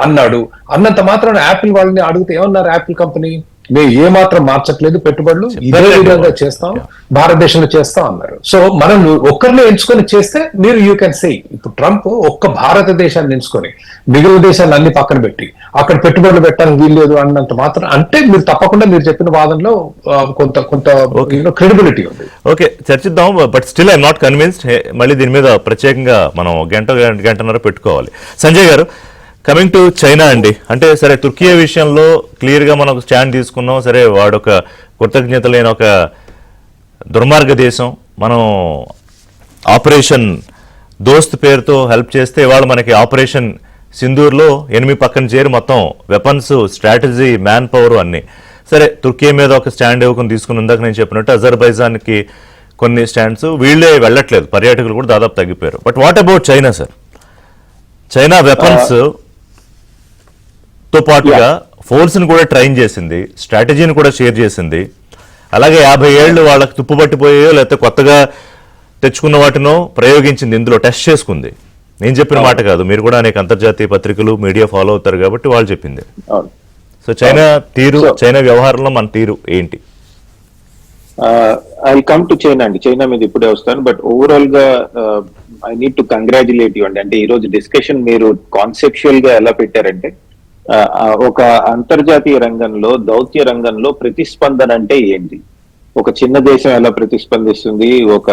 అన్నాడు. అన్నంత మాత్రం యాపిల్ వాళ్ళని అడిగితే ఏమన్నారు, యాపిల్ కంపెనీ మేము ఏ మాత్రం మార్చట్లేదు, పెట్టుబడులు ఇదే విధంగా చేస్తాం, భారతదేశంలో చేస్తాం అన్నారు. సో మనం ఒక్కరిని ఎంచుకొని చేస్తే మీరు యూ కెన్ సే, ఇప్పుడు ట్రంప్ ఒక్క భారతదేశాన్ని ఎంచుకొని మిగిలిన దేశాన్ని అన్ని పక్కన పెట్టి అక్కడ పెట్టుబడులు పెట్టడానికి వీల్లేదు అన్నంత మాత్రం అంటే మీరు తప్పకుండా మీరు చెప్పిన వాదనలో కొంత క్రెడిబిలిటీ ఉంది. ఓకే, చర్చిద్దాం. But still I'm not convinced. మళ్ళీ దీని మీద ప్రత్యేకంగా మనం గంటన్నర పెట్టుకోవాలి. సంజయ్ గారు, కమింగ్ టు చైనా అండి, అంటే సరే తుర్కియా విషయంలో క్లియర్గా మనం ఒక స్టాండ్ తీసుకున్నాం. సరే వాడొక కృతజ్ఞత లేని ఒక దుర్మార్గ దేశం, మనం ఆపరేషన్ దోస్త్ పేరుతో హెల్ప్ చేస్తే ఇవాళ మనకి ఆపరేషన్ సింధూర్లో 8 పక్కన చేరి మొత్తం వెపన్స్, స్ట్రాటజీ, మ్యాన్ పవర్ అన్నీ. సరే తుర్కియా మీద ఒక స్టాండ్ ఇవ్వకుండా తీసుకుని ఉందాక నేను చెప్పినట్టు అజర్బైజాన్కి కొన్ని స్టాండ్స్, వీళ్ళే వెళ్ళట్లేదు, పర్యాటకులు కూడా దాదాపు తగ్గిపోయారు. But what about China sir? China weapons తో పాటుగా ఫోర్స్ని కూడా ట్రైన్ చేసింది, స్ట్రాటజీని కూడా షేర్ చేసింది. అలాగే 50 ఏళ్ళు వాళ్ళకి తుప్పుపట్టిపోయాయో లేకపోతే కొత్తగా తెచ్చుకున్న వాటినో ప్రయోగించింది, ఇందులో టెస్ట్ చేసుకుంది. నేను చెప్పిన మాట కాదు, మీరు కూడా అనేక అంతర్జాతీయ పత్రికలు మీడియా ఫాలో అవుతారు కాబట్టి వాళ్ళు చెప్పింది. సో చైనా తీరు, చైనా వ్యవహారంలో మన తీరు ఏంటి? ఐ కమ్ టు చైనా అండి, చైనా మీద ఇప్పుడే వస్తాను. బట్ ఓవరాల్ గా I need to congratulate you అండి. అంటే ఈ రోజు డిస్కషన్ మీరు కాన్సెప్చువల్ గా ఎలా పెట్టారంటే, ఒక అంతర్జాతీయ రంగంలో, దౌత్య రంగంలో ప్రతిస్పందన అంటే ఏంటి, ఒక చిన్న దేశం ఎలా ప్రతిస్పందిస్తుంది, ఒక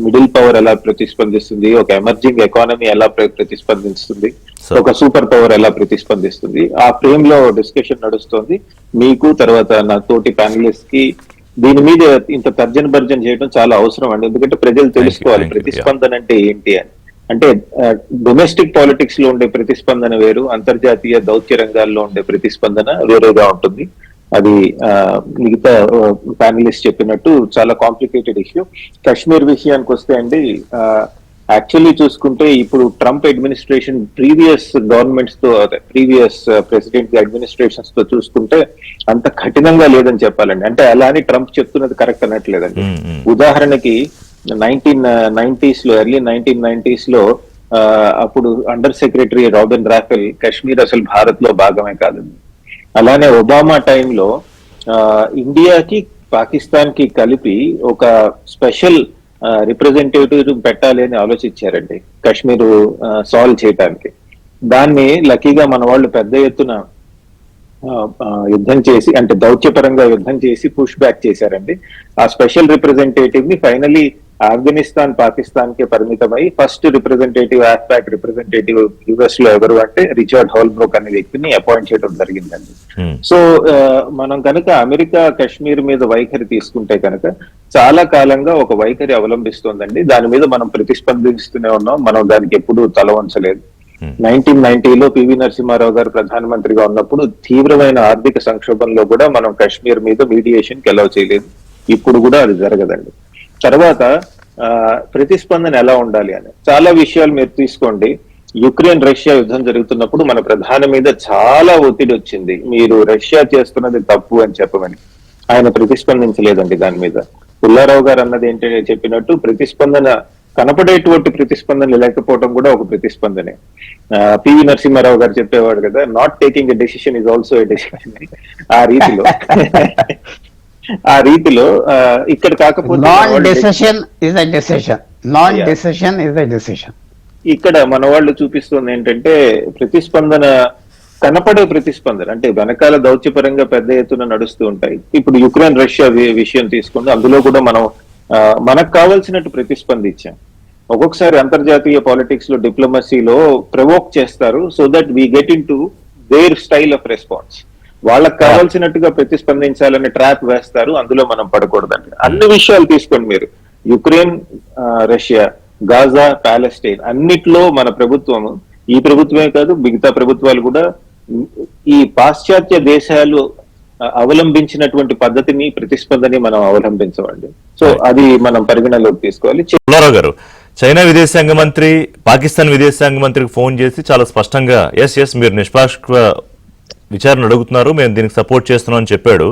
మిడిల్ పవర్ ఎలా ప్రతిస్పందిస్తుంది, ఒక ఎమర్జింగ్ ఎకానమీ ఎలా ప్రతిస్పందిస్తుంది, ఒక సూపర్ పవర్ ఎలా ప్రతిస్పందిస్తుంది, ఆ ఫ్రేమ్ లో డిస్కషన్ నడుస్తుంది. మీకు తర్వాత నా తోటి ప్యానలిస్ట్ కి దీని మీద ఇంత తర్జన భర్జన చేయడం చాలా అవసరం అండి. ఎందుకంటే ప్రజలు తెలుసుకోవాలి ప్రతిస్పందన అంటే ఏంటి అని. అంటే డొమెస్టిక్ పాలిటిక్స్ లో ఉండే ప్రతిస్పందన వేరు, అంతర్జాతీయ దౌత్య రంగాల్లో ఉండే ప్రతిస్పందన వేరేగా ఉంటుంది. అది మిగతా ప్యానలిస్ట్ చెప్పినట్టు చాలా కాంప్లికేటెడ్ ఇష్యూ. కశ్మీర్ విషయానికి వస్తే అండి, యాక్చువల్లీ చూసుకుంటే ఇప్పుడు ట్రంప్ అడ్మినిస్ట్రేషన్ ప్రీవియస్ గవర్నమెంట్స్ తో, ప్రీవియస్ ప్రెసిడెంట్ అడ్మినిస్ట్రేషన్స్ తో చూసుకుంటే అంత కఠినంగా లేదని చెప్పాలండి. అంటే అలా అని ట్రంప్ చెప్తున్నది కరెక్ట్ అనట్లేదండి. ఉదాహరణకి 1990s లో, ఎర్లీ 1990s లో అప్పుడు under secretary Robin Raphel Kashmir అసలు భారత్ లో భాగమే కాదండి. అలానే ఒబామా టైంలో ఇండియాకి పాకిస్తాన్ కి కలిపి ఒక స్పెషల్ రిప్రజెంటేటివ్ పెట్టాలి అని ఆలోచించారండి కశ్మీర్ సాల్వ్ చేయడానికి. దాన్ని లక్కీగా మన వాళ్ళు పెద్ద ఎత్తున యుద్ధం చేసి, అంటే దౌత్యపరంగా యుద్ధం చేసి పుష్ బ్యాక్ చేశారండి. ఆ స్పెషల్ రిప్రజెంటేటివ్ ని ఫైనలీ ఆఫ్ఘనిస్తాన్, పాకిస్తాన్ కి పరిమితమై ఫస్ట్ రిప్రజెంటేటివ్, ఆఫ్పాక్ రిప్రజెంటేటివ్ యుఎస్ లో ఎవరు అంటే రిచర్డ్ హోల్బ్రోక్ అనే వ్యక్తిని అపాయింట్ చేయడం జరిగిందండి. సో మనం కనుక అమెరికా కశ్మీర్ మీద వైఖరి తీసుకుంటే కనుక చాలా కాలంగా ఒక వైఖరి అవలంబిస్తోందండి. దాని మీద మనం ప్రతిస్పందిస్తూనే ఉన్నాం, మనం దానికి ఎప్పుడూ తల వంచలేదు. 1990లో పివి నరసింహారావు గారు ప్రధానమంత్రిగా ఉన్నప్పుడు తీవ్రమైన ఆర్థిక సంక్షోభంలో కూడా మనం కశ్మీర్ మీద మీడియేషన్ కి అలౌ చేయలేదు. ఇప్పుడు కూడా అది జరగదండి. తర్వాత ప్రతిస్పందన ఎలా ఉండాలి అని చాలా విషయాలు మీరు తీసుకోండి. యుక్రెయిన్ రష్యా యుద్ధం జరుగుతున్నప్పుడు మన ప్రధాని మీద చాలా ఒత్తిడి వచ్చింది, మీరు రష్యా చేస్తున్నది తప్పు అని చెప్పమని. ఆయన ప్రతిస్పందించలేదండి దాని మీద. పుల్లారావు గారు అన్నది ఏంటంటే చెప్పినట్టు ప్రతిస్పందన కనపడేటువంటి ప్రతిస్పందనలు లేకపోవడం కూడా ఒక ప్రతిస్పందనే. పివి నరసింహారావు గారు చెప్పేవాడు కదా, not taking a decision is also a decision. ఆ రీతిలో ఇక్కడ ఇక్కడ మన వాళ్ళు చూపిస్తుంది ఏంటంటే ప్రతిస్పందన, కనపడే ప్రతిస్పందన అంటే వెనకాల దౌత్యపరంగా పెద్ద ఎత్తున నడుస్తూ ఉంటాయి. ఇప్పుడు యుక్రెయిన్ రష్యా విషయం తీసుకుంటే అందులో కూడా మనం మనకు కావాల్సినట్టు ప్రతిస్పందించాం. ఒక్కొక్కసారి అంతర్జాతీయ పాలిటిక్స్ లో డిప్లొమసీలో ప్రవోక్ చేస్తారు so that we get in to their style of response. వాళ్ళకి కావాల్సినట్టుగా ప్రతిస్పందించాలని ట్రాప్ వేస్తారు, అందులో మనం పడకూడదండి. అన్ని విషయాలు తీసుకోండి మీరు, యుక్రెయిన్, రష్యా, గాజా, ప్యాలెస్టైన్ అన్నిట్లో మన ప్రభుత్వము, ఈ ప్రభుత్వమే కాదు మిగతా ప్రభుత్వాలు కూడా ఈ పాశ్చాత్య దేశాలు అవలంబించినటువంటి పద్ధతిని, ప్రతిస్పందని మనం అవలంబించమండి. సో అది మనం పరిగణలోకి తీసుకోవాలి. పుల్లారావు గారు, చైనా విదేశాంగ మంత్రి పాకిస్తాన్ విదేశాంగ మంత్రికి ఫోన్ చేసి చాలా స్పష్టంగా ఎస్ మీరు నిష్పాక్ష విచారణ అడుగుతున్నారు, మేము దీనికి సపోర్ట్ చేస్తున్నాం అని చెప్పాడు.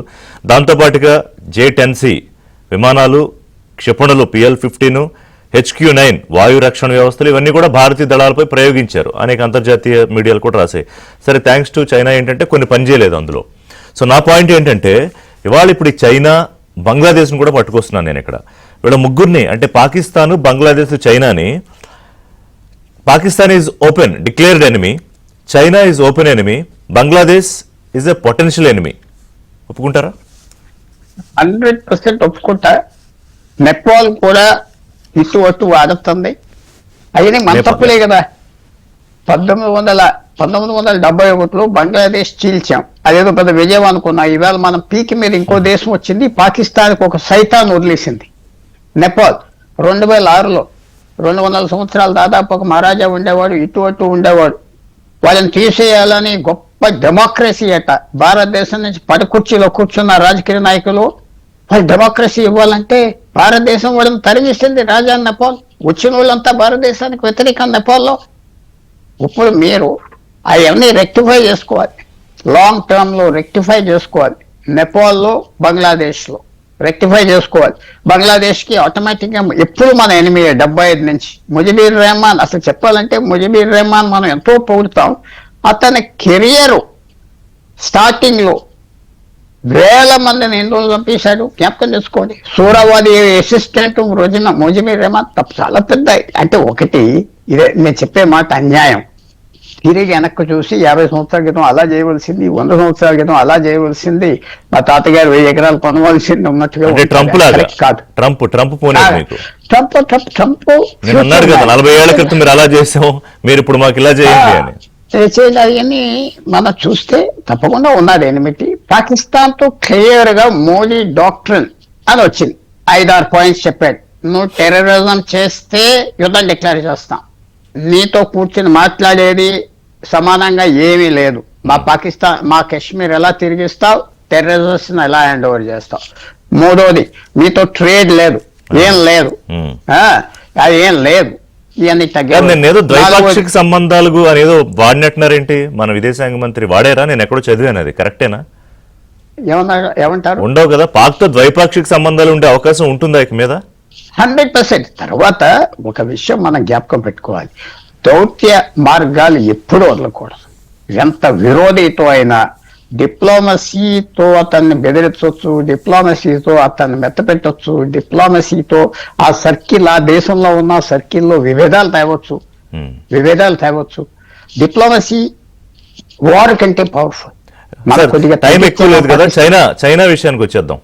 దాంతోపాటుగా J-10C విమానాలు, క్షిపణులు PL-15, HQ-9 వాయు రక్షణ వ్యవస్థలు ఇవన్నీ కూడా భారతీయ దళాలపై ప్రయోగించారు. అనేక అంతర్జాతీయ మీడియాలు కూడా రాశాయి. సరే, థ్యాంక్స్ టు చైనా ఏంటంటే కొన్ని పనిచేయలేదు అందులో. సో నా పాయింట్ ఏంటంటే ఇవాళ ఇప్పుడు ఈ చైనా, బంగ్లాదేశ్ను కూడా పట్టుకొస్తున్నాను నేను ఇక్కడ. వీళ్ళ ముగ్గురిని అంటే పాకిస్తాన్, బంగ్లాదేశ్, చైనాని, Pakistan is open declared enemy, China is open enemy, Bangladesh is a potential enemy. ఒప్పుకుంటారా? 100% ఒప్పుకుంటా. నేపాల్ కూడా ఇటు అటు వాడుతుంది. అయినా మన తప్పులే కదా. 1971లో బంగ్లాదేశ్ చీల్చాం, అదేదో పెద్ద విజయం అనుకున్నాం. ఇవాళ మనం పీకి మీద ఇంకో దేశం వచ్చింది, పాకిస్తాన్కి ఒక సైతాన్ వదిలేసింది. నేపాల్ 2006లో 200 సంవత్సరాలు దాదాపు ఒక మహారాజా ఉండేవాడు, ఇటు అటు ఉండేవాడు. వాళ్ళని తీసేయాలని గొప్ప డెమోక్రసీ అట. భారతదేశం నుంచి పడకుర్చీలో కూర్చున్న రాజకీయ నాయకులు వాళ్ళు డెమోక్రసీ ఇవ్వాలంటే భారతదేశం వాళ్ళని తరిమిస్తుంది. రాజా నేపాల్ వచ్చిన వాళ్ళంతా భారతదేశానికి వ్యతిరేకం నేపాల్లో. ఇప్పుడు మీరు అవన్నీ రెక్టిఫై చేసుకోవాలి, లాంగ్ టర్మ్ లో రెక్టిఫై చేసుకోవాలి. నేపాల్లో, బంగ్లాదేశ్లో రెక్టిఫై చేసుకోవాలి. బంగ్లాదేశ్కి ఆటోమేటిక్గా ఎప్పుడు మన ఎనిమి 75 నుంచి ముజిబుర్ రెహమాన్. అసలు చెప్పాలంటే ముజిబుర్ రెహమాన్ మనం ఎంతో పొగుడుతాం. అతని కెరియర్ స్టార్టింగ్ లో వేల మందిని ఎన్ని రోజులు చంపేశాడు జ్ఞాపకం చేసుకోండి. సూరావాది అసిస్టెంట్ రోజున ముజిబుర్ రెహమాన్ తప్పు చాలా పెద్ద. అంటే ఒకటి ఇదే నేను చెప్పే మాట అన్యాయం. తిరిగి వెనక్కి చూసి 50 సంవత్సరాల క్రితం అలా చేయవలసింది, 100 సంవత్సరాల క్రితం అలా చేయవలసింది, మా తాతగారు 1000 ఎకరాలు కొనవలసింది ఉన్నట్టుగా కాదు. ట్రంప్ అన్నాడు కదా 40 ఏళ్ల క్రితం మీరు అలా చేసాం, మీరు ఇప్పుడు మాకు ఇలా చేయండి అని. అవన్నీ మనం చూస్తే తప్పకుండా ఉన్నది ఎనిమిది. పాకిస్తాన్ తో క్లియర్ గా మోడీ డాక్ట్రిన్ అని వచ్చింది. 5-6 పాయింట్స్ చెప్పాడు. నువ్వు టెర్రరిజం చేస్తే యుద్ధం డిక్లేర్ చేస్తాం, నీతో కూర్చుని మాట్లాడేది సమానంగా ఏమీ లేదు. మా పాకిస్తాన్, మా కాశ్మీర్ ఎలా తిరిగిస్తావు, టెర్రరిస్ట్ ఎలా హ్యాండ్ ఓవర్ చేస్తావు. మూడోది, మీతో ట్రేడ్ లేదు, ఏం లేదు, అది ఏం లేదు. ఇవన్నీ నేనేదో ద్వైపాక్షిక సంబంధాలు అనేదో వాడినట్టున్నారేంటి మన విదేశాంగ మంత్రి? వాడారా? నేను ఎక్కడో చదివాను, అది కరెక్టేనా? ఏమంటారు? ఉండవు కదా, పాక్ తో ద్వైపాక్షిక సంబంధాలు ఉండే అవకాశం ఉంటుందా ఇక మీద? 100%. తర్వాత ఒక విషయం మనం జ్ఞాపకం పెట్టుకోవాలి, దౌత్య మార్గాలు ఎప్పుడూ వదలకూడదు. ఎంత విరోధితో అయినా డిప్లొమసీతో అతన్ని బెదిరించవచ్చు, డిప్లొమసీతో అతన్ని మెత్తపెట్టవచ్చు, డిప్లొమసీతో ఆ సర్కిల్, ఆ దేశంలో ఉన్న సర్కిల్లో విభేదాలు తేవచ్చు. డిప్లొమసీ వార్ కంటే పవర్ఫుల్. టైం ఎక్కువ లేదు కదా. చైనా విషయానికి వచ్చేద్దాం.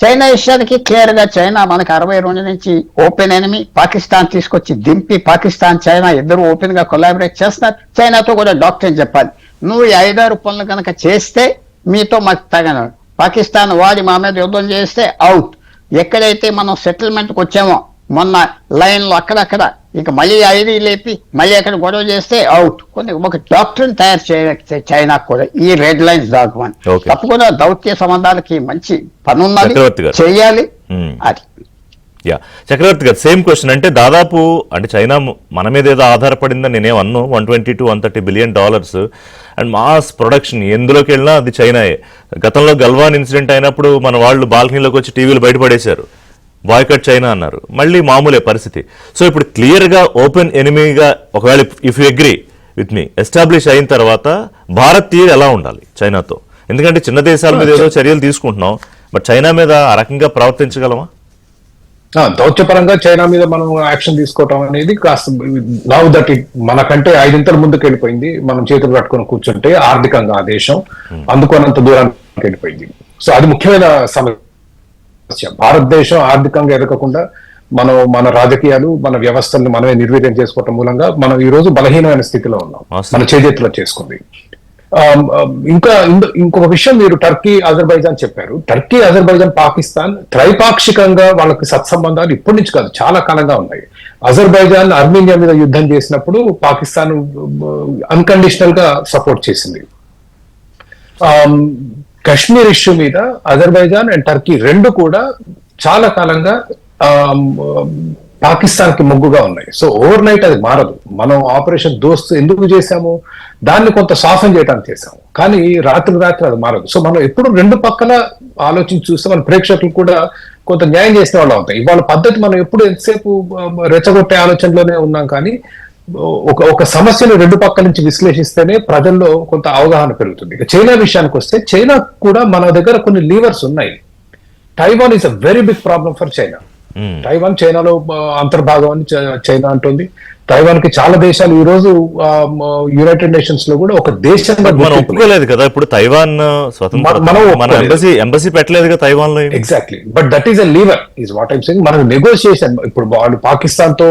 చైనా విషయానికి క్లియర్ గా చైనా మనకు 62 నుంచి ఓపెన్ ఎనిమి. పాకిస్తాన్ తీసుకొచ్చి దింపి పాకిస్తాన్, చైనా ఇద్దరు ఓపెన్ గా కొలాబరేట్ చేస్తున్నారు. చైనాతో కూడా డాక్టర్ చెప్పాలి, నువ్వు ఈ 5-6 పనులు కనుక చేస్తే మీతో మాకు తగను. పాకిస్తాన్ వాడి మా మీద యుద్ధం చేస్తే అవుట్. ఎక్కడైతే మనం సెటిల్మెంట్కి వచ్చామో మొన్న లైన్ లో అక్కడక్కడ, ఇక మళ్ళీ 5 లేపి మళ్ళీ అక్కడ గొడవ చేస్తే అవుట్. ఒక డాక్టర్ని తయారు చేయాలి చైనా కూడా, ఈ రెడ్ లైన్స్ దాటుమని. తప్పకుండా దౌత్య సంబంధాలకి మంచి పనున్నది, చేయాలి. అది చక్రవర్తి గారు, సేమ్ క్వశ్చన్. అంటే దాదాపు అంటే చైనా మన మీద ఏదో ఆధారపడిందని నేనేమన్ను. $120-130 బిలియన్ అండ్ మాస్ ప్రొడక్షన్ ఎందులోకి వెళ్ళినా అది చైనాయే. గతంలో గల్వాన్ ఇన్సిడెంట్ అయినప్పుడు మన వాళ్ళు బాల్కనీలోకి వచ్చి టీవీలు బయటపడేశారు. బాయ్కట్ చైనా అన్నారు, మళ్ళీ మామూలే పరిస్థితి. సో ఇప్పుడు క్లియర్గా ఓపెన్ ఎనిమీగా ఒకవేళ if you agree with me establish అయిన తర్వాత భారత్ తీరు ఎలా ఉండాలి చైనాతో? ఎందుకంటే చిన్న దేశాల మీద ఏదో చర్యలు తీసుకుంటున్నాం, బట్ చైనా మీద ఆ రకంగా ప్రవర్తించగలమా? దౌత్యపరంగా చైనా మీద మనం యాక్షన్ తీసుకోవటం అనేది కాస్త నౌ దట్ ఇట్ మనకంటే 5 ఇంతల ముందుకు వెళ్ళిపోయింది. మనం చేతులు కట్టుకొని కూర్చుంటే ఆర్థికంగా ఆ దేశం అందుకోనంత దూరానికి వెళ్ళిపోయింది. సో అది ముఖ్యమైన సమస్య. భారతదేశం ఆర్థికంగా ఎదగకుండా మన రాజకీయాలు, మన వ్యవస్థల్ని మనమే నిర్వీర్యం చేసుకోవటం మూలంగా మనం ఈ రోజు బలహీనమైన స్థితిలో ఉన్నాం, మన చేతుల్లో చేసుకుంది. ఇంకొక విషయం, మీరు టర్కీ అజర్బైజాన్ చెప్పారు. టర్కీ అజర్బైజాన్ పాకిస్తాన్ త్రైపాక్షికంగా వాళ్ళకి సత్సంబంధాలు ఇప్పటి నుంచి కాదు, చాలా కాలంగా ఉన్నాయి. అజర్బైజాన్ ఆర్మేనియా మీద యుద్ధం చేసినప్పుడు పాకిస్తాన్ అన్కండిషనల్ గా సపోర్ట్ చేసింది. కశ్మీర్ ఇష్యూ మీద అజర్బైజాన్ అండ్ టర్కీ రెండు కూడా చాలా కాలంగా పాకిస్తాన్ కి మొగ్గుగా ఉన్నాయి. సో ఓవర్ నైట్ అది మారదు. మనం ఆపరేషన్ దోస్త్ ఎందుకు చేశాము, దాన్ని కొంత సాఫన్ చేయడానికి చేశాము, కానీ రాత్రి అది మారదు. సో మనం ఎప్పుడు రెండు పక్కల ఆలోచించి చూస్తే మన ప్రేక్షకులు కూడా కొంత న్యాయం చేసిన వాళ్ళు అవుతాయి. ఇవాళ పద్ధతి మనం ఎప్పుడు ఎంతసేపు రెచ్చగొట్టే ఆలోచనలోనే ఉన్నాం, కానీ ఒక సమస్యను రెండు పక్కల నుంచి విశ్లేషిస్తేనే ప్రజల్లో కొంత అవగాహన పెరుగుతుంది. ఇక చైనా విషయానికి వస్తే, చైనా కూడా మన దగ్గర కొన్ని లీవర్స్ ఉన్నాయి. Taiwan is a very big problem for China. Taiwan చైనాలో అంతర్భాగం అని చైనా అంటుంది. తైవాన్ కి చాలా దేశాలు ఈ రోజు యునైటెడ్ నేషన్స్ లో కూడా ఒక దేశంగా ఒప్పుకోలేదు కదా. ఇప్పుడు తైవాన్ ఎంబసీ పెట్టలేదు కదా తైవాన్ లో. Exactly, but that is a Lever is what I'm saying. మనకు నెగోషియేషన్, ఇప్పుడు వాళ్ళు పాకిస్తాన్ తో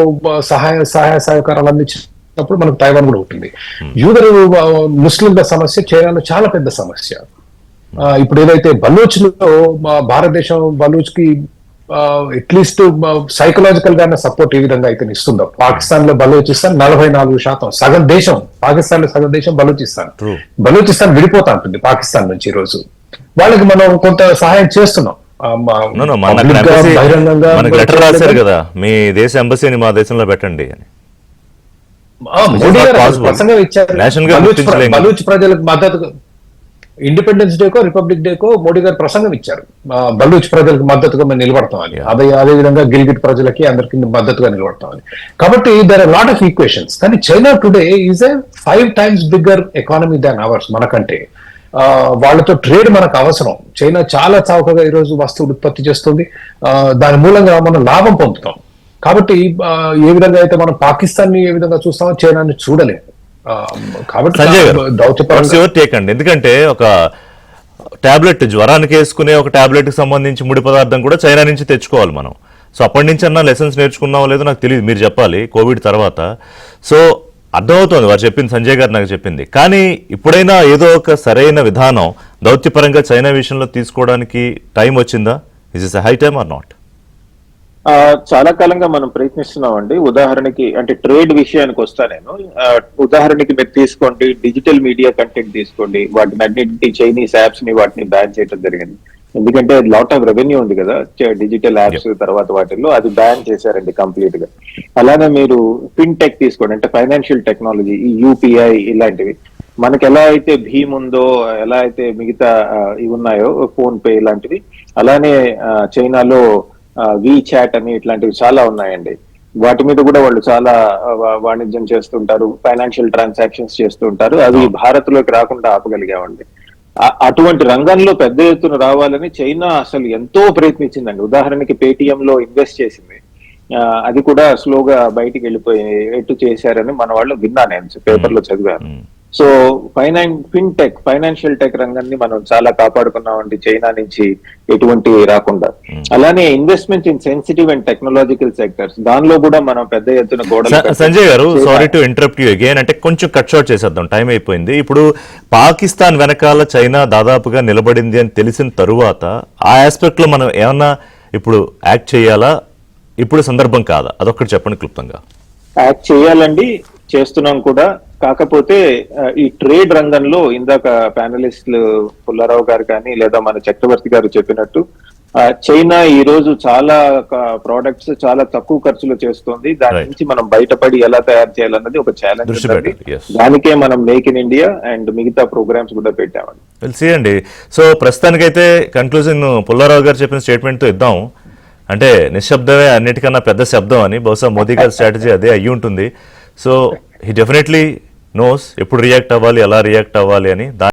సహాయ సహకారాలు అందించినప్పుడు మనకు తైవాన్ కూడా ఉంటుంది. యూదరు ముస్లింల సమస్య చైనాలో చాలా పెద్ద సమస్య. ఇప్పుడు ఏదైతే బలూచ్ లో భారతదేశం బలూచ్ కి అట్లీస్ట్ సైకలాజికల్ గా సపోర్ట్ ఏ విధంగా అయితే ఇస్తుందో, పాకిస్తాన్ లో బలూచిస్తాన్ 44%, సగం దేశం, పాకిస్తాన్ లో సగం దేశం బలూచిస్తాన్ విడిపోతా ఉంటుంది పాకిస్తాన్ నుంచి. ఈ రోజు వాళ్ళకి మనం కొంత సహాయం చేస్తున్నాం. లెటర్ రాశారు కదా, మీ దేశ ఎంబసీని మా దేశంలో పెట్టండి అని. మోడీ గారు ప్రసంగం ఇచ్చారు. బలూచ్ ప్రజలకు మద్దతు, ఇండిపెండెన్స్ డేకో రిపబ్లిక్ డేకో మోడీ గారు ప్రసంగం ఇచ్చారు, బలూచ్ ప్రజలకు మద్దతుగా మేము నిలబడతామని. అదే విధంగా గిల్గిట్ ప్రజలకి అందరికి మద్దతుగా నిలబడతామని. కాబట్టి there are lot of equations. కానీ China today is a 5 times bigger economy than ours. మనకంటే వాళ్ళతో ట్రేడ్ మనకు అవసరం. చైనా చాలా చౌకగా ఈరోజు వస్తువులు ఉత్పత్తి చేస్తుంది, దాని మూలంగా మనం లాభం పొందుతాం. కాబట్టి ఏ విధంగా అయితే మనం పాకిస్తాన్ ని ఏ విధంగా చూస్తామో చైనాని చూడలేము. అండి, ఎందుకంటే ఒక టాబ్లెట్ జ్వరానికి వేసుకునే ఒక టాబ్లెట్ కి సంబంధించి ముడి పదార్థం కూడా చైనా నుంచి తెచ్చుకోవాలి మనం. సో అప్పటి నుంచి అన్నా లెసన్స్ నేర్చుకున్నావో లేదో నాకు తెలియదు, మీరు చెప్పాలి కోవిడ్ తర్వాత. సో అర్థమవుతోంది వారు చెప్పింది, సంజయ్ గారు నాకు చెప్పింది. కానీ ఇప్పుడైనా ఏదో ఒక సరైన విధానం దౌత్యపరంగా చైనా విషయంలో తీసుకోవడానికి టైం వచ్చిందా? Is is high time or not? చాలా కాలంగా మనం ప్రయత్నిస్తున్నామండి. ఉదాహరణకి అంటే ట్రేడ్ విషయానికి వస్తా నేను. ఉదాహరణకి మీరు తీసుకోండి, డిజిటల్ మీడియా కంటెంట్ తీసుకోండి, వాటిని అన్నింటి చైనీస్ యాప్స్ ని వాటిని బ్యాన్ చేయడం జరిగింది. ఎందుకంటే లాట్ ఆఫ్ రెవెన్యూ ఉంది కదా డిజిటల్ యాప్స్ తర్వాత వాటిల్లో, అది బ్యాన్ చేశారండి కంప్లీట్ గా. అలానే మీరు ఫిన్టెక్ తీసుకోండి, అంటే ఫైనాన్షియల్ టెక్నాలజీ, ఈ యూపీఐ ఇలాంటివి. మనకి ఎలా అయితే భీమ్ ఉందో, ఎలా అయితే మిగతా ఇవి ఉన్నాయో ఫోన్ పే ఇలాంటివి, అలానే చైనాలో వీ చాట్ అని ఇట్లాంటివి చాలా ఉన్నాయండి. వాటి మీద కూడా వాళ్ళు చాలా వాణిజ్యం చేస్తుంటారు, ఫైనాన్షియల్ ట్రాన్సాక్షన్స్ చేస్తుంటారు. అవి భారత్ లోకి రాకుండా ఆపగలిగామండి. అటువంటి రంగంలో పెద్ద ఎత్తున రావాలని చైనా అసలు ఎంతో ప్రయత్నించిందండి. ఉదాహరణకి పేటిఎం లో ఇన్వెస్ట్ చేసింది, అది కూడా స్లోగా బయటికి వెళ్ళిపోయి ఎటు చేశారని మన వాళ్ళు విన్నా, నేను పేపర్ లో చదివాను. సో ఫైనాన్షియల్ టెక్ రంగాన్ని మనం చాలా కాపాడుకున్నామండి చైనా నుంచి ఎటువంటి రాకుండా. అలానే investment in sensitive and technological sectors, దానిలో కూడా మనం పెద్ద ఎత్తున గోడలు. సంజయ్ గారు, sorry to interrupt you again, అంటే కొంచెం కట్ షార్ట్ చేసేద్దాం, టైం అయిపోయింది. ఇప్పుడు పాకిస్తాన్ వెనకాల చైనా దాదాపుగా నిలబడింది అని తెలిసిన తరువాత ఆ ఆస్పెక్ట్ లో మనం ఏమన్నా ఇప్పుడు యాక్ట్ చేయాలా? ఇప్పుడు సందర్భం కాదా? అదొక్కటి చెప్పండి క్లుప్తంగా. యాక్ట్ చేయాలండి, చేస్తున్నాం కూడా. కాకపోతే ఈ ట్రేడ్ రంగంలో ఇందాక ప్యానలిస్టులు పుల్లారావు గారు కానీ లేదా మన చక్రవర్తి గారు చెప్పినట్టు, చైనా ఈ రోజు చాలా ప్రోడక్ట్స్ చాలా తక్కువ ఖర్చులో చేస్తుంది. దాని నుంచి మనం బయటపడి ఎలా తయారు చేయాలన్నది ఒక ఛాలెంజ్. దానికే మనం మేక్ ఇన్ ఇండియా అండ్ మిగతా ప్రోగ్రామ్స్ కూడా పెట్టామండి. అండి. సో ప్రస్తుతానికైతే కన్క్లూజన్ పుల్లారావు గారు చెప్పిన స్టేట్మెంట్ తో ఇద్దాం. అంటే నిశ్శబ్దమే అన్నిటికన్నా పెద్ద శబ్దం అని, బహుశా మోదీ గారి స్ట్రాటజీ అదే అయ్యి ఉంటుంది. సో హీ డెఫినెట్లీ నోస్ ఎప్పుడు రియాక్ట్ అవ్వాలి, ఎలా రియాక్ట్ అవ్వాలి అని.